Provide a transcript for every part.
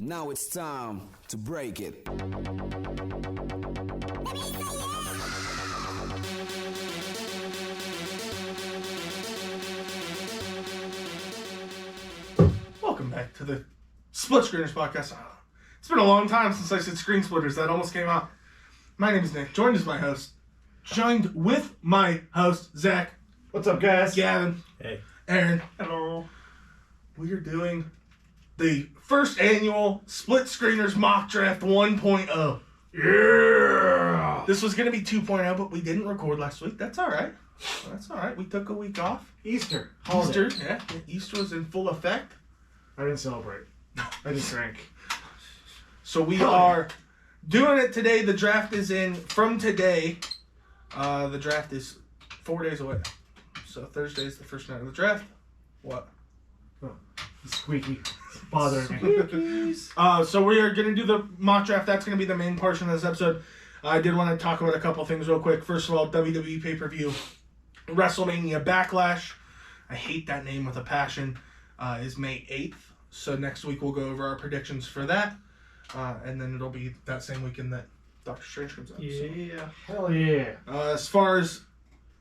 Now it's time to break it. Welcome back to the SplitScreeners podcast. It's been a long time since I said screen splitters. That almost came out. My name is Nick, joined with my host, Zach. What's up, guys? Gavin. Hey. Aaron. Hello. We are doing the first annual SplitScreeners mock draft 1.0. Yeah. This was going to be 2.0, but we didn't record last week. That's all right. We took a week off. Easter. Easter, yeah. Easter was in full effect. I didn't celebrate. I just drank. So we are doing it today. The draft is in from today. The draft is 4 days away. So Thursday is the first night of the draft. What? Oh, squeaky. It's bothering me. So we are going to do the mock draft. That's going to be the main portion of this episode. I did want to talk about a couple things real quick. First of all, WWE pay-per-view, WrestleMania Backlash. I hate that name with a passion. Is May 8th. So next week we'll go over our predictions for that. And then it'll be that same weekend that Doctor Strange comes out. Yeah. So. Hell yeah. As far as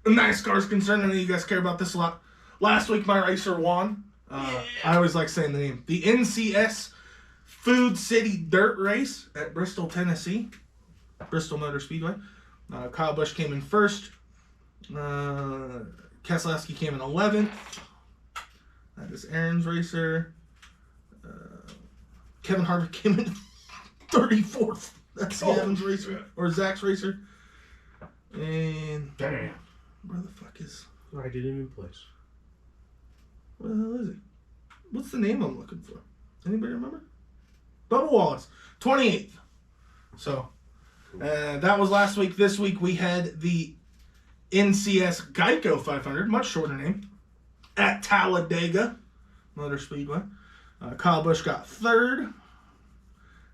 NASCAR is concerned, I know you guys care about this a lot. Last week my racer won. I always like saying the name. The NCS Food City Dirt Race at Bristol, Tennessee. Bristol Motor Speedway. Kyle Busch came in first. Keselowski came in 11th. That is Aaron's racer. Kevin Harvick came in 34th. That's Gavin's racer. Or Zach's racer. And Damn. where the fuck is... I didn't even place. Where the hell is he? What's the name I'm looking for? Anybody remember? Bubba Wallace. 28th. So, that was last week. This week we had the NCS Geico 500. Much shorter name. At Talladega Motor Speedway. Kyle Busch got 3rd.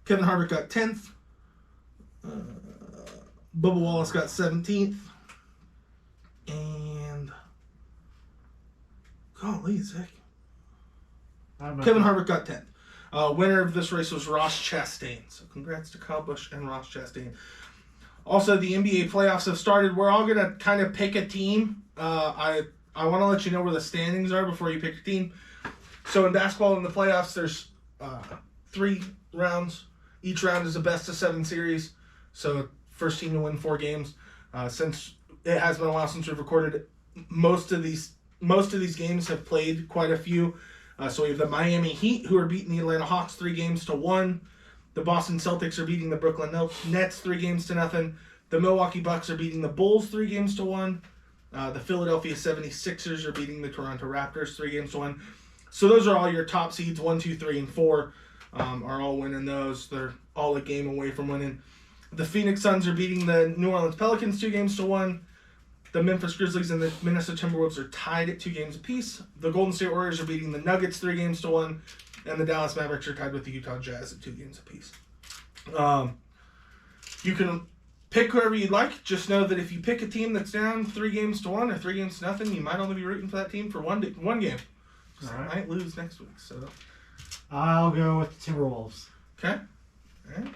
Kevin Harvick got 10th. Bubba Wallace got 17th. And... golly, Zach. Kevin Harvick got 10th. Winner of this race was Ross Chastain. So congrats to Kyle Busch and Ross Chastain. Also, the NBA playoffs have started. We're all going to kind of pick a team. I want to let you know where the standings are before you pick your team. So in basketball in the playoffs, there's 3 rounds. Each round is a best-of-7 series. So first team to win 4 games. Since it has been a while since we've recorded it, most of these games have played quite a few. So we have the Miami Heat, who are beating the Atlanta Hawks 3-1. The Boston Celtics are beating the Brooklyn Nets 3-0. The Milwaukee Bucks are beating the Bulls 3-1. The Philadelphia 76ers are beating the Toronto Raptors 3-1. So those are all your top seeds, 1, 2, 3, and 4 are all winning those. They're all a game away from winning. The Phoenix Suns are beating the New Orleans Pelicans 2-1. The Memphis Grizzlies and the Minnesota Timberwolves are tied at 2 games apiece. The Golden State Warriors are beating the Nuggets 3-1. And the Dallas Mavericks are tied with the Utah Jazz at 2 games apiece. You can pick whoever you'd like. Just know that if you pick a team that's down 3-1 or 3-0, you might only be rooting for that team for one game. So All right. I might lose next week. So I'll go with the Timberwolves. okay. All right.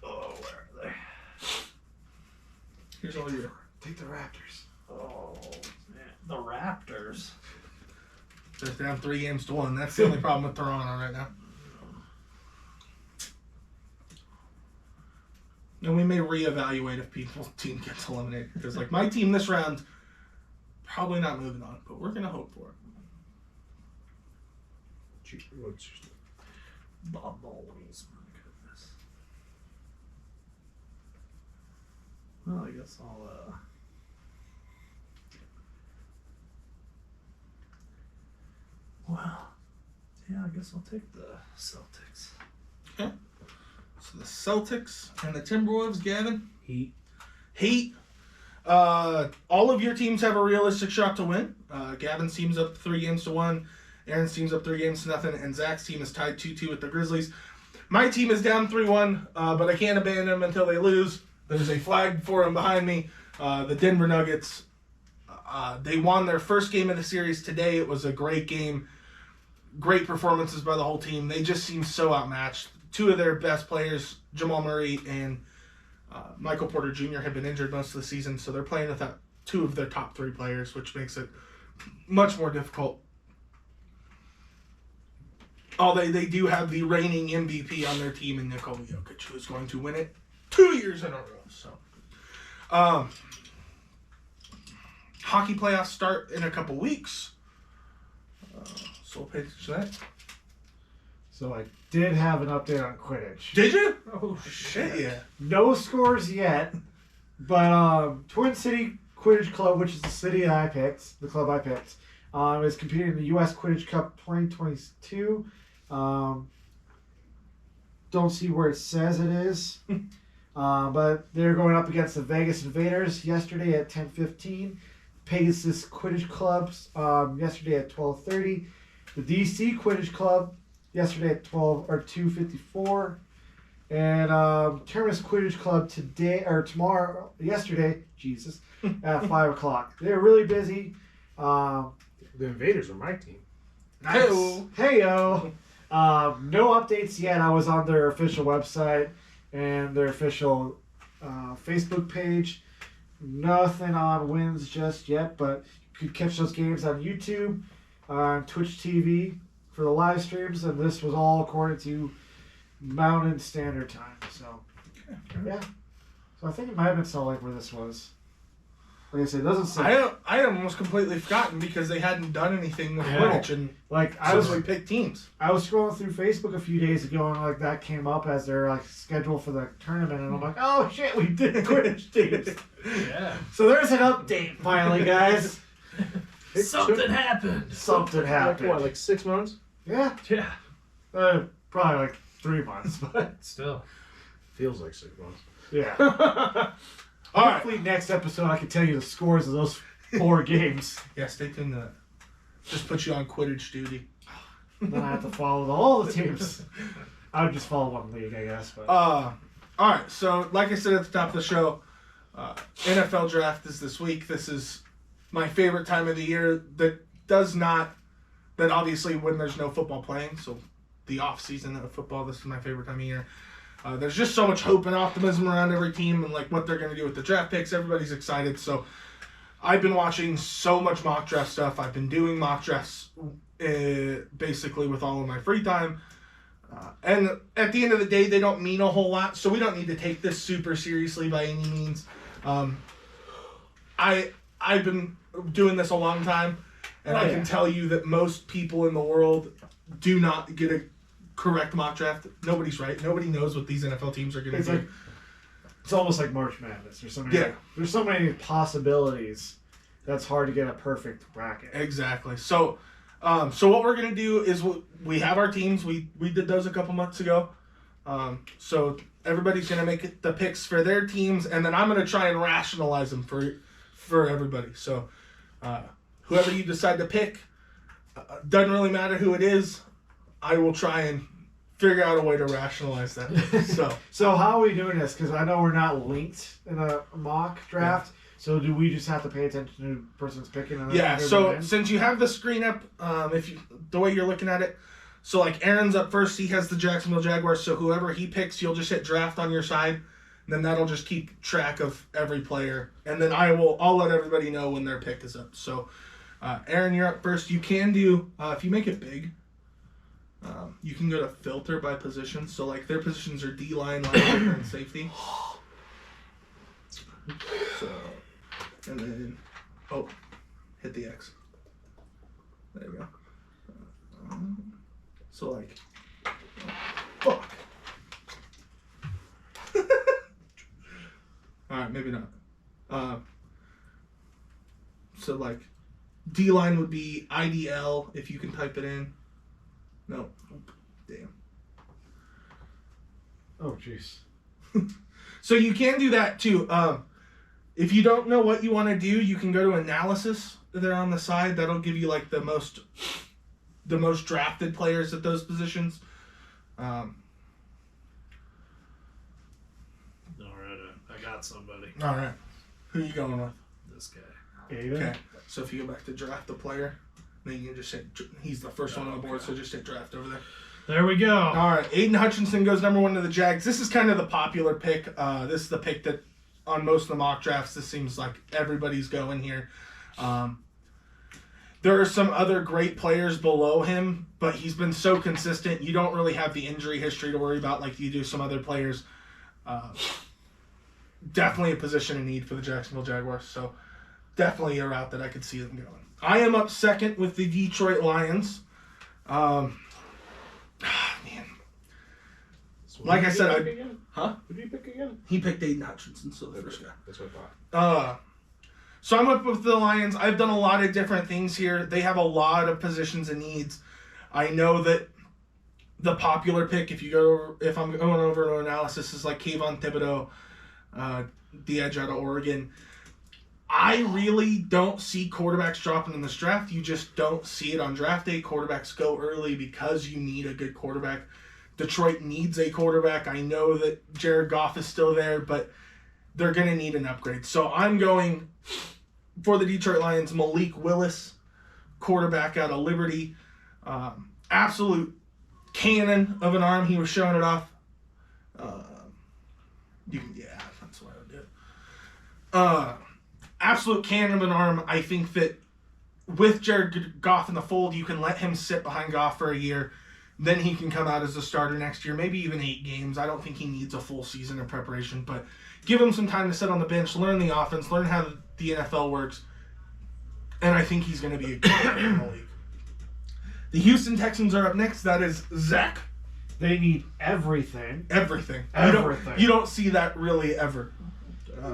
Oh, where are they? Here's all your. Take the Raptors. Oh, man. The Raptors. They're down 3-1. That's the only problem with Toronto right now. And we may reevaluate if people's team gets eliminated. Because, like, my team this round, probably not moving on. But we're going to hope for it. Bubbles. My goodness. Well, I guess I'll, well, yeah, I guess I'll take the Celtics. Okay. So the Celtics and the Timberwolves, Gavin. Heat. All of your teams have a realistic shot to win. Gavin's team's up 3-1. Aaron's team's up 3-0, and Zach's team is tied 2-2 with the Grizzlies. My team is down 3-1, but I can't abandon them until they lose. There's a flag for them behind me. The Denver Nuggets, they won their first game of the series today. It was a great game. Great performances by the whole team. They just seem so outmatched. two of their best players, Jamal Murray and Michael Porter Jr., have been injured most of the season, so they're playing without two of their top three players, which makes it much more difficult. Although they do have the reigning MVP on their team in Nikola Jokic, who is going to win it 2 years in a row. So, hockey playoffs start in a couple weeks. So we'll pay attention to that. So I did have an update on Quidditch. Did you? Oh, shit, yeah. No scores yet, but Twin City Quidditch Club, which is the city I picked, the club I picked, is competing in the U.S. Quidditch Cup 2022. Don't see where it says it is, but they're going up against the Vegas Invaders yesterday at 10:15. Pegasus Quidditch Clubs yesterday at 12:30. The DC Quidditch Club yesterday at 2:54. And Terminus Quidditch Club yesterday, at 5 o'clock. They're really busy. The Invaders are my team. Nice. Hey-o. No updates yet. I was on their official website and their official Facebook page. Nothing on wins just yet, but you could catch those games on YouTube, on Twitch TV for the live streams, and this was all according to Mountain Standard Time. So, yeah. So I think it might have been Salt Lake where this was. Like I said, it doesn't say. I had almost completely forgotten because they hadn't done anything with Quidditch, and we picked teams. I was scrolling through Facebook a few days ago, and like that came up as their schedule for the tournament, and I'm like, oh shit, we did Quidditch teams. Yeah. So there's an update finally, guys. Something happened. Something happened. Like what, 6 months? Yeah. Yeah. Probably like 3 months, but Still. Feels like 6 months. yeah. All right. Hopefully next episode I can tell you the scores of those 4 games. Yeah, stay tuned to that. Just put you on Quidditch duty. Then I have to follow all the teams. I would just follow one league, I guess. But All right. So, like I said at the top of the show, NFL draft is this week. This is my favorite time of the year. That obviously when there's no football playing, so the off season of football, this is my favorite time of year. There's just so much hope and optimism around every team and like what they're going to do with the draft picks. Everybody's excited. So I've been watching so much mock draft stuff. I've been doing mock drafts basically with all of my free time. And at the end of the day, they don't mean a whole lot. So we don't need to take this super seriously by any means. I've been doing this a long time. And I can tell you that most people in the world do not get a correct mock draft. Nobody's right. Nobody knows what these NFL teams are going to do. It's almost like March Madness. There's so many possibilities. That's hard to get a perfect bracket. Exactly. So what we're going to do is we have our teams. We did those a couple months ago. So everybody's going to make the picks for their teams, and then I'm going to try and rationalize them for everybody. So whoever you decide to pick, doesn't really matter who it is. I will try and figure out a way to rationalize that. So how are we doing this? Because I know we're not linked in a mock draft. Yeah. So do we just have to pay attention to the person's picking? And So since you have the screen up, the way you're looking at it, so like Aaron's up first, he has the Jacksonville Jaguars. So whoever he picks, you'll just hit draft on your side. And then that'll just keep track of every player. And then I'll let everybody know when their pick is up. So Aaron, you're up first. You can do, if you make it big, you can go to filter by position. So like their positions are D-line, linebacker, and safety. So, and then, hit the X. There we go. So like, fuck. Alright, maybe not. So like, D-line would be IDL if you can type it in. No. Damn. Oh, jeez. So you can do that too. If you don't know what you want to do, you can go to analysis there on the side. That'll give you like the most drafted players at those positions. Alright, I got somebody. All right. Who are you going with? This guy. Okay. So if you go back to draft the player, then you can just hit, he's the first one on the board, so just hit draft over there. There we go. All right, Aiden Hutchinson goes number 1 to the Jags. This is kind of the popular pick. This is the pick that on most of the mock drafts, this seems like everybody's going here. There are some other great players below him, but he's been so consistent. You don't really have the injury history to worry about like you do some other players. Definitely a position in need for the Jacksonville Jaguars. So definitely a route that I could see them going. I am up second with the Detroit Lions. Man. So Like I said, pick again? Huh? Who did you pick again? He picked Aiden Hutchinson, so the first guy. That's what I thought. So I'm up with the Lions. I've done a lot of different things here. They have a lot of positions and needs. I know that the popular pick, if I'm going over an analysis, is like Kayvon Thibodeau, the edge out of Oregon. I really don't see quarterbacks dropping in this draft. You just don't see it on draft day. Quarterbacks go early because you need a good quarterback. Detroit needs a quarterback. I know that Jared Goff is still there, but they're going to need an upgrade. So I'm going for the Detroit Lions, Malik Willis, quarterback out of Liberty. Absolute cannon of an arm. He was showing it off. That's what I would do. Absolute cannon of an arm. I think that with Jared Goff in the fold, you can let him sit behind Goff for a year. Then he can come out as a starter next year, maybe even 8 games. I don't think he needs a full season of preparation, but give him some time to sit on the bench, learn the offense, learn how the NFL works, and I think he's going to be a good player in the league. The Houston Texans are up next. That is Zach. They need everything. Everything. Everything. You don't see that really ever.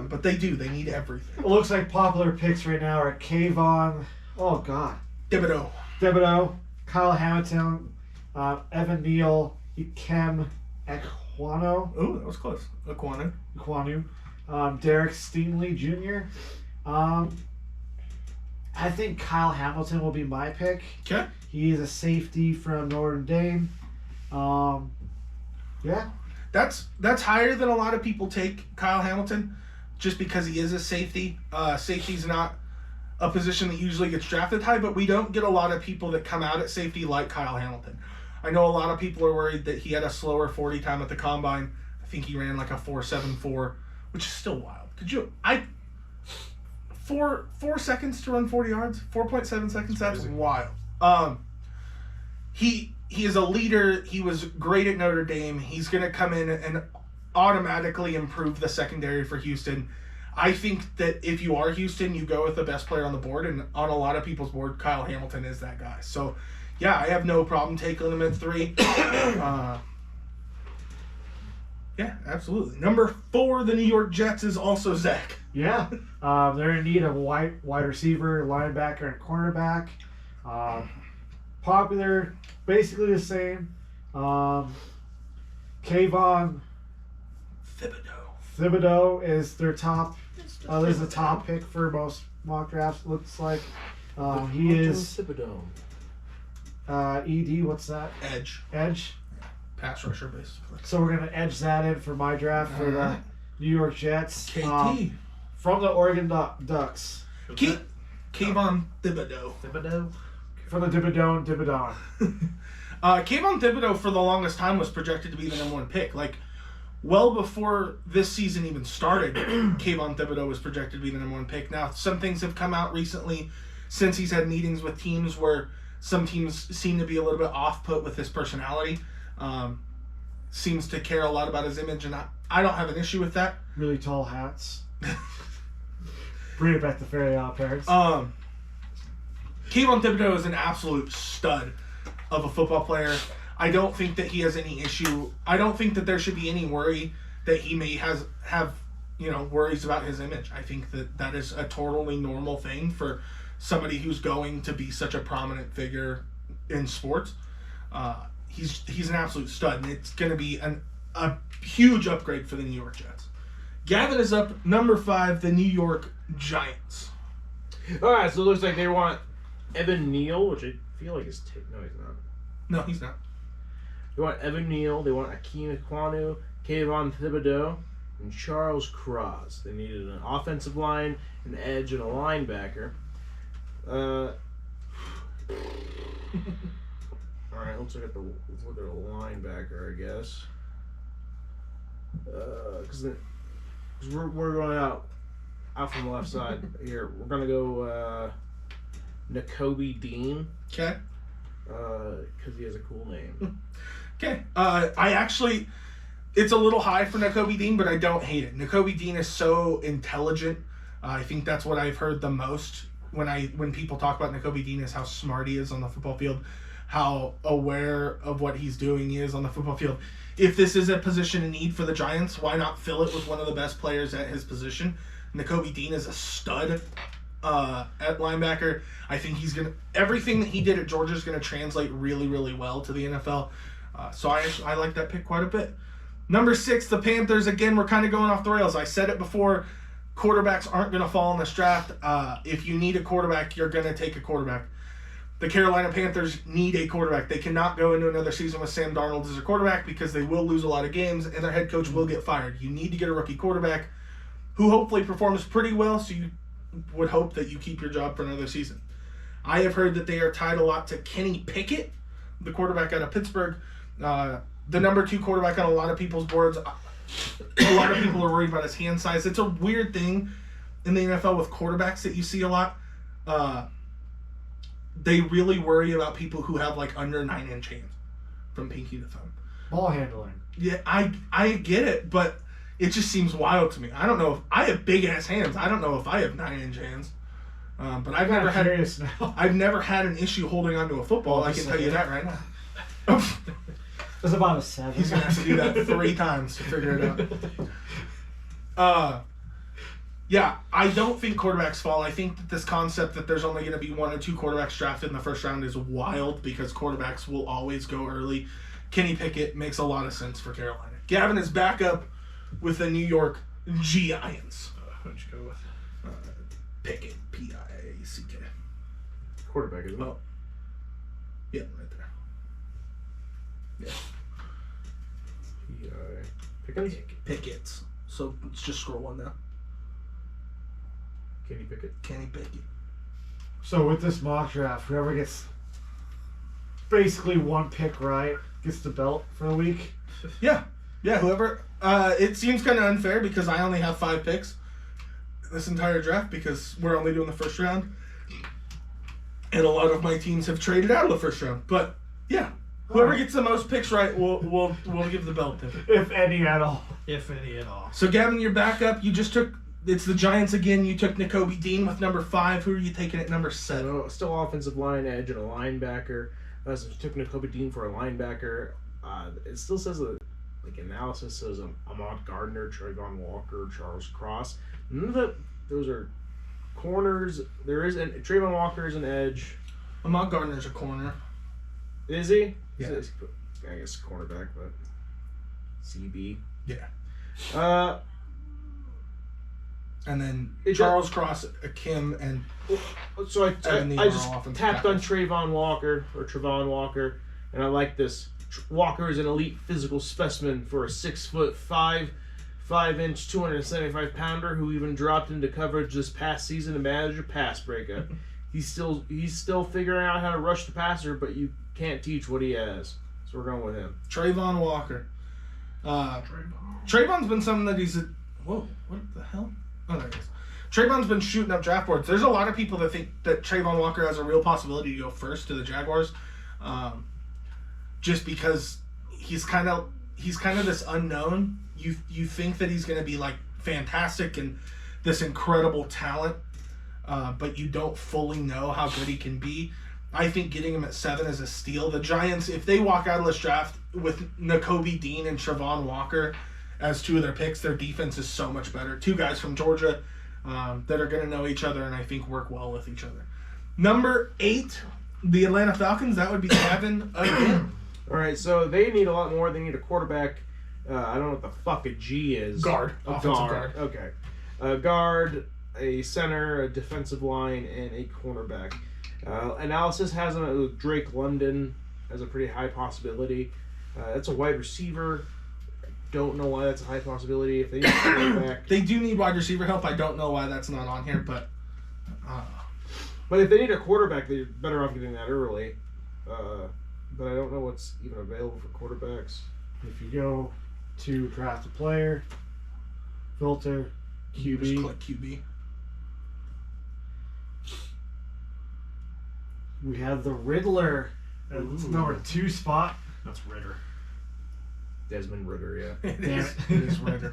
But they do. They need everything. It looks like popular picks right now are Kayvon. Oh, God. Thibodeau. Kyle Hamilton. Evan Neal, Ikem Ekwano. Oh, that was close. Ekwonu. Derek Stingley Jr. I think Kyle Hamilton will be my pick. Okay. He is a safety from Notre Dame. Yeah. That's higher than a lot of people take Kyle Hamilton, just because he is a safety. Safety's not a position that usually gets drafted high, but we don't get a lot of people that come out at safety like Kyle Hamilton. I know a lot of people are worried that he had a slower 40 time at the combine. I think he ran like a 4.74, which is still wild. Four seconds to run 40 yards, 4.7 seconds. That's wild. He is a leader. He was great at Notre Dame. He's going to come in and automatically improve the secondary for Houston. I think that if you are Houston, you go with the best player on the board, and on a lot of people's board, Kyle Hamilton is that guy. So, yeah, I have no problem taking him at 3. Yeah, absolutely. Number 4, the New York Jets, is also Zach. Yeah. They're in need of a wide receiver, linebacker, and cornerback. Popular, basically the same. Kayvon Thibodeau is their top. Is the top pick for most mock drafts. Looks like he is Thibodeau. ED. What's that? Edge. Pass rusher, basically. So we're gonna edge that in for my draft for the New York Jets. KT. From the Oregon Ducks. Kayvon Thibodeau. From the Thibodeau. Kayvon Thibodeau for the longest time was projected to be the number 1 pick. Like, well before this season even started, Kayvon Thibodeau was projected to be the number 1 pick. Now, some things have come out recently since he's had meetings with teams where some teams seem to be a little bit off-put with his personality. Seems to care a lot about his image, and I don't have an issue with that. Really tall hats. Bring it back to Fairly Odd Parents. Kayvon Thibodeau is an absolute stud of a football player. I don't think that he has any issue. I don't think that there should be any worry that he may have worries about his image. I think that is a totally normal thing for somebody who's going to be such a prominent figure in sports. He's an absolute stud, and it's going to be a huge upgrade for the New York Jets. Gavin is up number 5, the New York Giants. All right, so it looks like they want Evan Neal, which I feel like is no, he's not. No, he's not. They want Evan Neal. They want Ikem Ekwonu, Kayvon Thibodeau, and Charles Cross. They needed an offensive line, an edge, and a linebacker. All right, let's look at the linebacker, I guess. Because we're going out from the left side here. We're gonna go Nakobe Dean. Okay. Because he has a cool name. Okay. It's a little high for Nakobe Dean, but I don't hate it. Nakobe Dean is so intelligent. I think that's what I've heard the most when people talk about Nakobe Dean is how smart he is on the football field, how aware of what he's doing he is on the football field. If this is a position in need for the Giants, why not fill it with one of the best players at his position? Nakobe Dean is a stud at linebacker. I think everything that he did at Georgia is going to translate really, really well to the NFL. So I like that pick quite a bit. Number 6, the Panthers. Again, we're kind of going off the rails. I said it before. Quarterbacks aren't going to fall in this draft. If you need a quarterback, you're going to take a quarterback. The Carolina Panthers need a quarterback. They cannot go into another season with Sam Darnold as a quarterback because they will lose a lot of games and their head coach will get fired. You need to get a rookie quarterback who hopefully performs pretty well, so you would hope that you keep your job for another season. I have heard that they are tied a lot to Kenny Pickett, the quarterback out of Pittsburgh. The number 2 quarterback on a lot of people's boards. A lot of people are worried about his hand size. It's a weird thing in the NFL with quarterbacks that you see a lot. They really worry about people who have like under 9-inch hands from pinky to thumb. Ball handling. Yeah, I get it, but it just seems wild to me. I don't know if I have big ass hands. I don't know if I have 9-inch hands. But I've never had an issue holding onto a football. I can tell you that right now. It's about a 7. He's gonna have to do that 3 times to figure it out. Yeah, I don't think quarterbacks fall. I think that this concept that there's only going to be 1 or 2 quarterbacks drafted in the first round is wild because quarterbacks will always go early. Kenny Pickett makes a lot of sense for Carolina. Gavin is back up with the New York Giants. Who'd you go with? Pickett, P-I-C-K. Quarterback, isn't it? Oh. Yeah, right there. Yeah. Pickens? Pickett's. So let's just scroll 1 now. Kenny Pickett. Kenny Pickett. So with this mock draft, whoever gets basically 1 pick right gets the belt for the week. Yeah, whoever. It seems kind of unfair because I only have 5 picks this entire draft because we're only doing the first round. And a lot of my teams have traded out of the first round. But, yeah, whoever gets the most picks right, we'll give the belt to. If any at all. If any at all. So, Gavin, you're back up. You just took... It's the Giants again. You took Nakobe Dean with number 5. Who are you taking at number 7? So, still offensive line, edge, and a linebacker. So you took Nakobe Dean for a linebacker. It still says analysis says Ahmad Gardner, Trayvon Walker, Charles Cross. None of those are corners. Trayvon Walker is an edge. Ahmad Gardner's a corner. Is he? Yeah. I guess cornerback, but CB. Yeah. And then Charles Cross, Kim, and so I just tapped on tackles. Trayvon Walker, and I like this. Walker is an elite physical specimen for a 6'5", 5-inch, 275-pounder who even dropped into coverage this past season to manage a pass breakup. He's still figuring out how to rush the passer, but you can't teach what he has. So we're going with him. Trayvon Walker. Trayvon's been something that he's... Whoa, what the hell? Oh, there it is. Trayvon's been shooting up draft boards. There's a lot of people that think that Trayvon Walker has a real possibility to go first to the Jaguars, just because he's kind of this unknown. You think that he's going to be like fantastic and this incredible talent, but you don't fully know how good he can be. I think getting him at 7 is a steal. The Giants, if they walk out of this draft with Nakobe Dean and Trayvon Walker as 2 of their picks, their defense is so much better. 2 guys from Georgia that are going to know each other and I think work well with each other. Number 8, the Atlanta Falcons. That would be Gavin again. All right, so they need a lot more. They need a quarterback. I don't know what the fuck a G is. Guard. A Offensive guard. Okay. A guard, a center, a defensive line, and a cornerback. Analysis has him with Drake London as a pretty high possibility. That's a wide receiver. Don't know why that's a high possibility. If they need a quarterback, they do need wide receiver help. I don't know why that's not on here, but if they need a quarterback, they're better off getting that early. but I don't know what's even available for quarterbacks. If you go to draft a player, filter, You just QB, click QB. we have the Riddler at Ooh. number 2 spot. That's Ritter. Desmond Ritter, yeah. It Damn is. it. It is Ritter.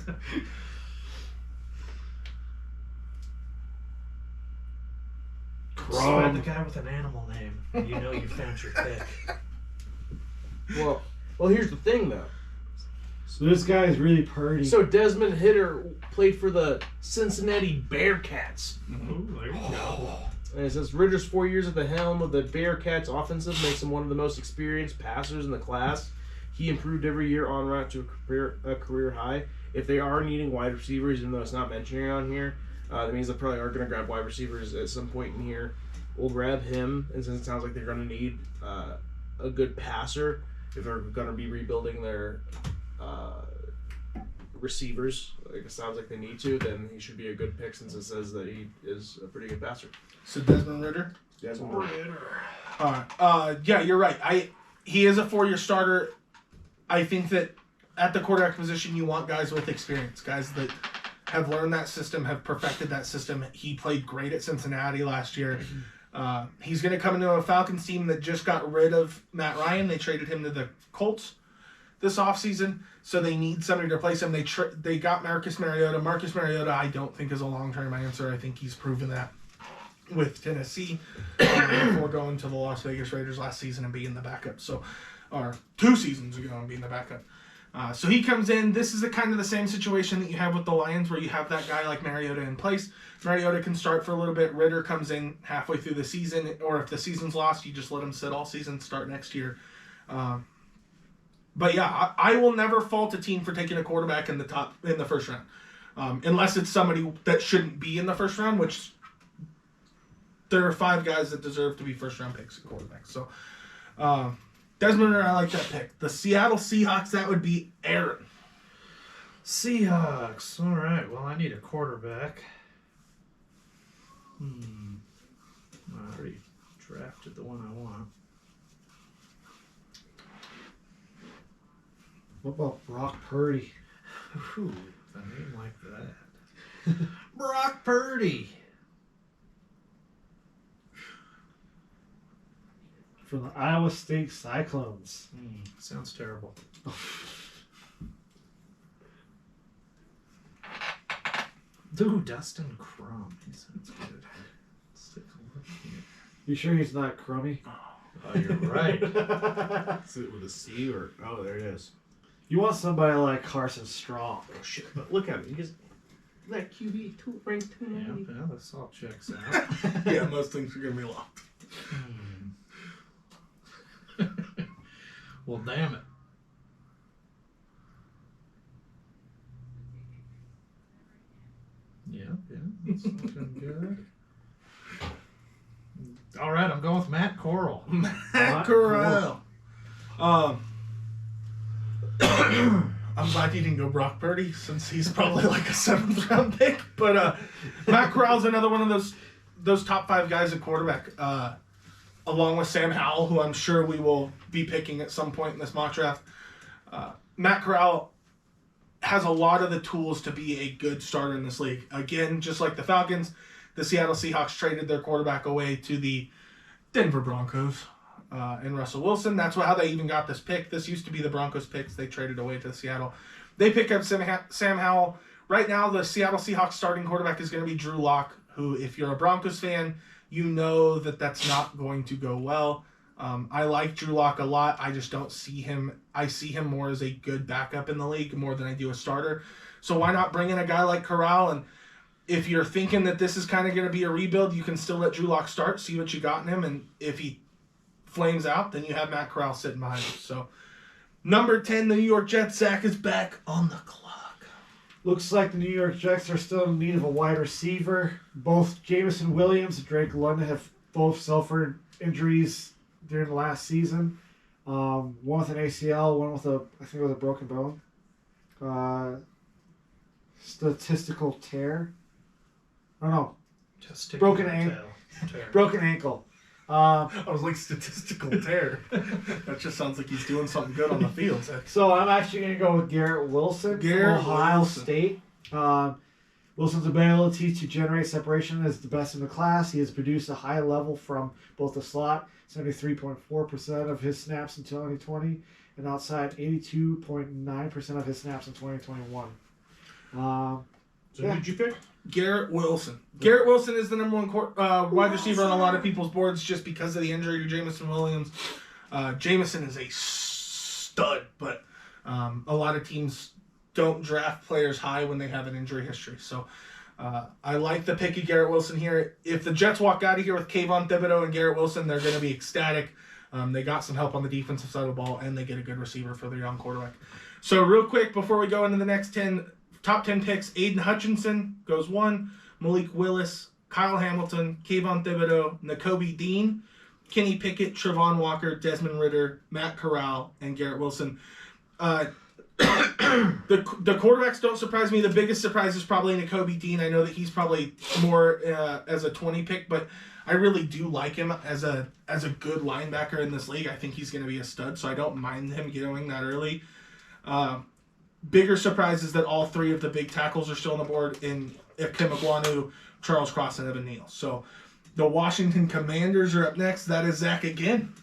Spread the guy with an animal name. You know you found your pick. Well, here's the thing though. So this guy is really purdy. So Desmond Ritter played for the Cincinnati Bearcats. Ooh, there you go. And it says Ritter's 4 years at the helm of the Bearcats offensive makes him one of the most experienced passers in the class. He improved every year en route to a career high. If they are needing wide receivers, even though it's not mentioning on here, that means they probably are going to grab wide receivers at some point in here. We'll grab him, and since it sounds like they're going to need a good passer, if they're going to be rebuilding their receivers, like it sounds like they need to, then he should be a good pick since it says that he is a pretty good passer. So Desmond Ritter. Desmond Ritter. All right. Yeah, you're right. He is a 4-year starter. I think that at the quarterback position, you want guys with experience, guys that have learned that system, have perfected that system. He played great at Cincinnati last year. He's going to come into a Falcons team that just got rid of Matt Ryan. They traded him to the Colts this offseason, so they need somebody to replace him. They got Marcus Mariota. Marcus Mariota, I don't think is a long-term answer. I think he's proven that with Tennessee before going to the Las Vegas Raiders last season and being the backup. Or 2 seasons ago and being the backup. So he comes in. This is kind of the same situation that you have with the Lions where you have that guy like Mariota in place. Mariota can start for a little bit. Ritter comes in halfway through the season, or if the season's lost, you just let him sit all season, start next year. But yeah, I will never fault a team for taking a quarterback in the first round, unless it's somebody that shouldn't be in the first round, which there are 5 guys that deserve to be first round picks at quarterback. So Desmond Ritter, I like that pick. The Seattle Seahawks, that would be Aaron. Seahawks. All right. Well, I need a quarterback. I already drafted the one I want. What about Brock Purdy? Ooh, a name like that. Brock Purdy. From the Iowa State Cyclones. Sounds terrible. Ooh, Dustin Crum. He sounds good. Let's take a look here. You sure he's not crummy? Oh, you're right. Is it with a C or... Oh, there it is. You want somebody like Carson Strong. Oh, shit. But look at him. He just... That QB ranked Yeah, 290. well, this all checks out. Yeah, most things are going to be locked. Well, damn it. Yeah, that's looking good. All right, I'm going with Matt Corral. Matt Corral. I'm glad you didn't go Brock Purdy since he's probably like a 7th round pick. But Matt Corral's another one of those top 5 guys at quarterback, along with Sam Howell, who I'm sure we will be picking at some point in this mock draft. Matt Corral has a lot of the tools to be a good starter in this league. Again, just like the Falcons, the Seattle Seahawks traded their quarterback away to the Denver Broncos and Russell Wilson. That's how they even got this pick. This used to be the Broncos picks. They traded away to Seattle. They pick up Sam Howell. Right now, the Seattle Seahawks starting quarterback is going to be Drew Lock, who, if you're a Broncos fan, you know that that's not going to go well. I like Drew Lock a lot. I just don't see him. I see him more as a good backup in the league more than I do a starter. So why not bring in a guy like Corral? And if you're thinking that this is kind of going to be a rebuild, you can still let Drew Lock start, see what you got in him. And if he flames out, then you have Matt Corral sitting behind him. So number 10, the New York Jets. Zach is back on the clock. Looks like the New York Jets are still in need of a wide receiver. Both Jameson Williams and Drake London have both suffered injuries during the last season. One with an ACL, one with a broken bone. Statistical tear. Oh no, Just broken ankle. I was like, statistical tear. That just sounds like he's doing something good on the field. So I'm actually going to go with Garrett Wilson from Ohio State. Wilson's ability to generate separation is the best in the class. He has produced a high level from both the slot, 73.4% of his snaps in 2020, and outside 82.9% of his snaps in 2021. So who'd you pick? Garrett Wilson. Garrett Wilson is the number one wide receiver on a lot of people's boards just because of the injury to Jameson Williams. Jameson is a stud, but a lot of teams don't draft players high when they have an injury history. So I like the pick of Garrett Wilson here. If the Jets walk out of here with Kayvon Thibodeau and Garrett Wilson, they're going to be ecstatic. They got some help on the defensive side of the ball, and they get a good receiver for their young quarterback. So real quick, before we go into the next top 10 picks, Aiden Hutchinson goes 1, Malik Willis, Kyle Hamilton, Kayvon Thibodeau, Nakobe Dean, Kenny Pickett, Trayvon Walker, Desmond Ritter, Matt Corral, and Garrett Wilson. The quarterbacks don't surprise me. The biggest surprise is probably Nakobe Dean. I know that he's probably more as a 20 pick, but I really do like him as a good linebacker in this league. I think he's going to be a stud, so I don't mind him going that early. Bigger surprise is that all three of the big tackles are still on the board in Ikem Ekwonu, Charles Cross, and Evan Neal. So the Washington Commanders are up next. That is Zach again.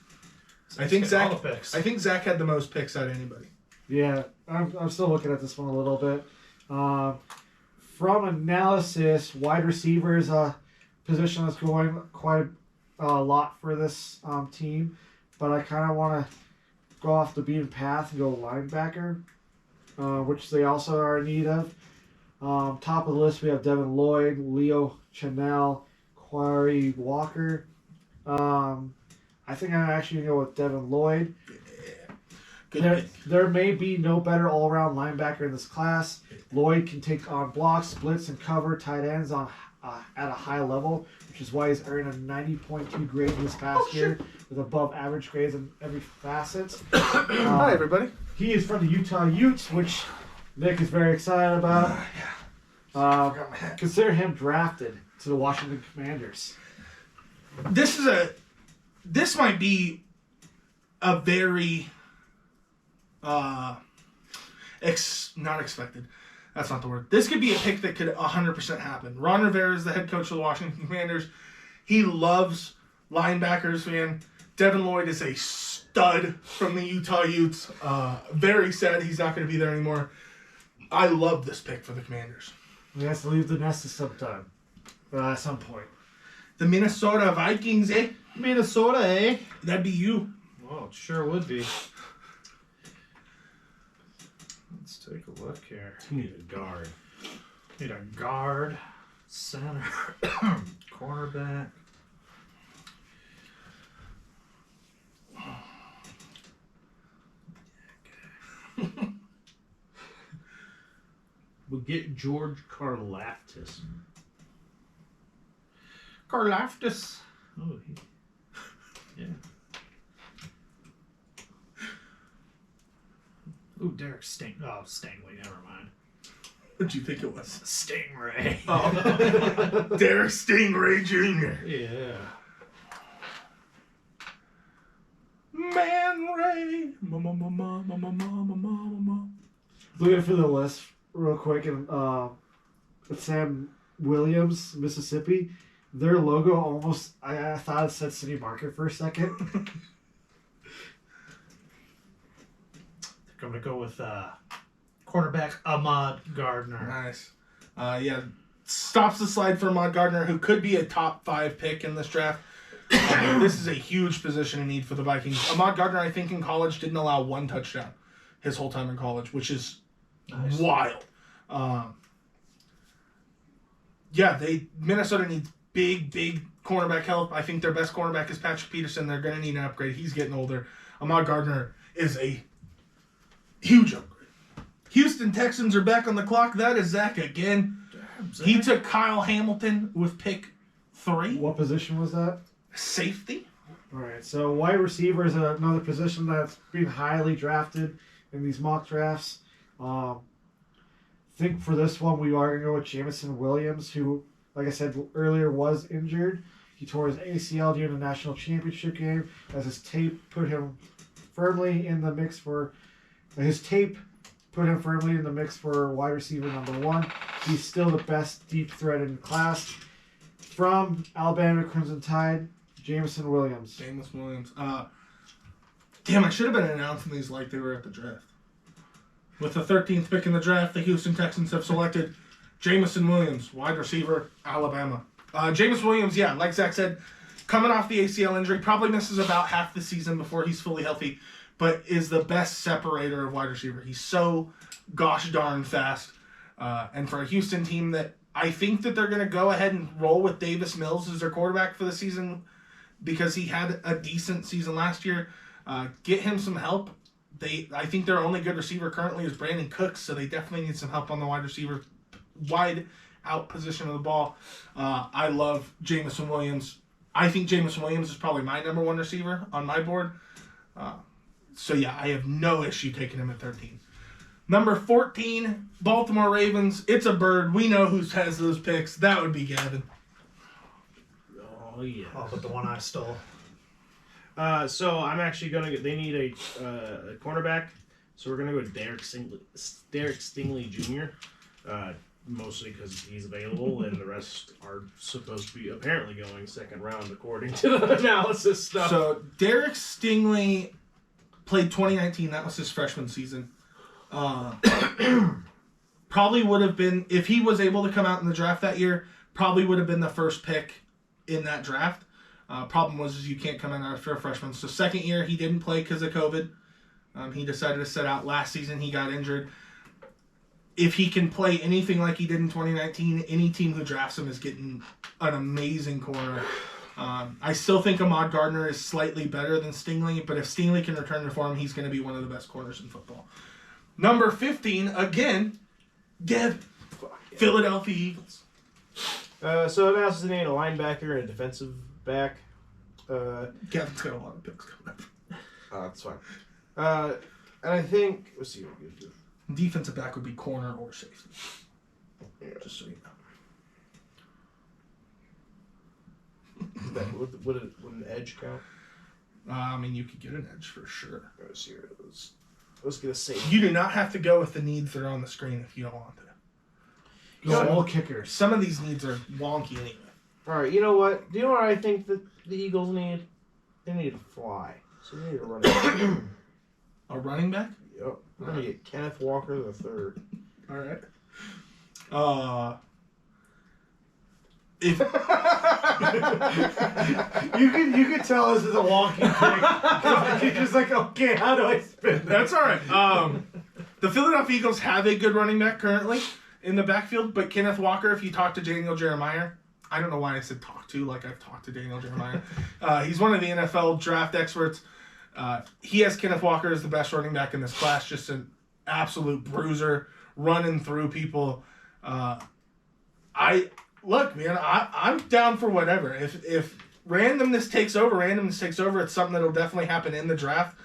I think Zach had the most picks out of anybody. Yeah, I'm still looking at this one a little bit. From analysis, wide receiver is a position that's going quite a lot for this team, but I kind of want to go off the beaten path and go linebacker, which they also are in need of. Top of the list, we have Devin Lloyd, Leo Chanel, Query Walker. I think I'm actually going to go with Devin Lloyd. There may be no better all-around linebacker in this class. Lloyd can take on blocks, splits, and cover tight ends at a high level, which is why he's earned a 90.2 grade this past year with above average grades in every facet. Hi, everybody. He is from the Utah Utes, which Nick is very excited about. Consider him drafted to the Washington Commanders. This might be a very not expected. That's not the word. This could be a pick that could 100% happen. Ron Rivera is the head coach of the Washington Commanders. He loves linebackers, man. Devin Lloyd is a stud from the Utah Utes. Very sad he's not going to be there anymore. I love this pick for the Commanders. He has to leave the nest at some point. The Minnesota Vikings, eh? Minnesota, eh? That'd be you. Well, it sure would be. Let's take a look here. You need a guard. Need a guard, center, cornerback. We'll get George Karlaftis. Karlaftis. Oh, yeah. Ooh, Derek Stingley, never mind. What'd you think it was? Stingray. Oh, Derek Stingray Jr. Yeah. Man Ray. Looking for the list real quick, and Sam Williams, Mississippi. Their logo almost, I thought it said City Market for a second. I'm going to go with quarterback Ahmad Gardner. Nice. Yeah, stops the slide for Ahmad Gardner, who could be a top 5 pick in this draft. This is a huge position in need for the Vikings. Ahmad Gardner, I think, in college didn't allow 1 touchdown his whole time in college, which is nice. Wild. Minnesota needs big cornerback help. I think their best cornerback is Patrick Peterson. They're going to need an upgrade. He's getting older. Ahmad Gardner is a huge upgrade. Houston Texans are back on the clock. That is Zach again. Damn, Zach. He took Kyle Hamilton with pick 3. What position was that? Safety. All right, so wide receiver is another position that's being highly drafted in these mock drafts. I think for this one we are going to go with Jameson Williams, who, like I said earlier, was injured. He tore his ACL during the national championship game, as his tape put him firmly in the mix for wide receiver number 1. He's still the best deep threat in the class. From Alabama Crimson Tide, Jameson Williams. Jameson Williams. Damn, I should have been announcing these like they were at the draft. With the 13th pick in the draft, the Houston Texans have selected Jameson Williams, wide receiver, Alabama. Jameson Williams, yeah, like Zach said, coming off the ACL injury, probably misses about half the season before he's fully healthy, but is the best separator of wide receiver. He's so gosh darn fast. And for a Houston team that I think that they're going to go ahead and roll with Davis Mills as their quarterback for the season because he had a decent season last year. Get him some help. I think their only good receiver currently is Brandon Cooks, so they definitely need some help on the wide out position of the ball. I love Jameson Williams. I think Jameson Williams is probably my number 1 receiver on my board. So yeah, I have no issue taking him at 13. Number 14, Baltimore Ravens. It's a bird. We know who has those picks. That would be Gavin. Oh, yeah. Oh, but the one I stole. So I'm actually going to get... They need a cornerback. So we're going to go with Derek Stingley Jr. Mostly because he's available, and the rest are supposed to be apparently going second round according to the analysis stuff. So Derek Stingley played 2019. That was his freshman season. Probably would have been, if he was able to come out in the draft that year, probably would have been the first pick in that draft. Problem was you can't come in after a freshman. So second year, he didn't play because of COVID. He decided to sit out last season. He got injured. If he can play anything like he did in 2019, any team who drafts him is getting an amazing corner. I still think Ahmad Gardner is slightly better than Stingley, but if Stingley can return to form, he's going to be one of the best corners in football. Number 15, again, Philadelphia Eagles. So it has to name a linebacker and a defensive back. Gavin's got a lot of picks coming up. That's fine. And I think, let's see what we can do. Defensive back would be corner or safety. Yeah. Just so you know. Would an edge count? I mean, you could get an edge for sure. Let's see. Let's get a safety. You do not have to go with the needs that are on the screen if you don't want to. Go all kickers. Some of these needs are wonky anyway. All right, you know what? Do you know what I think that the Eagles need? They need a fly. So they need a running back. A running back? Yep. We're going to get Kenneth Walker the third. All right. If you can tell this is a walking pick. You're just like, okay, how do I spin that? That's all right. The Philadelphia Eagles have a good running back currently in the backfield, but Kenneth Walker, if you talk to Daniel Jeremiah, I don't know why I said talk to, like I've talked to Daniel Jeremiah. He's one of the NFL draft experts. He has Kenneth Walker as the best running back in this class, just an absolute bruiser, running through people. Look, man, I'm down for whatever. If randomness takes over, it's something that'll definitely happen in the draft.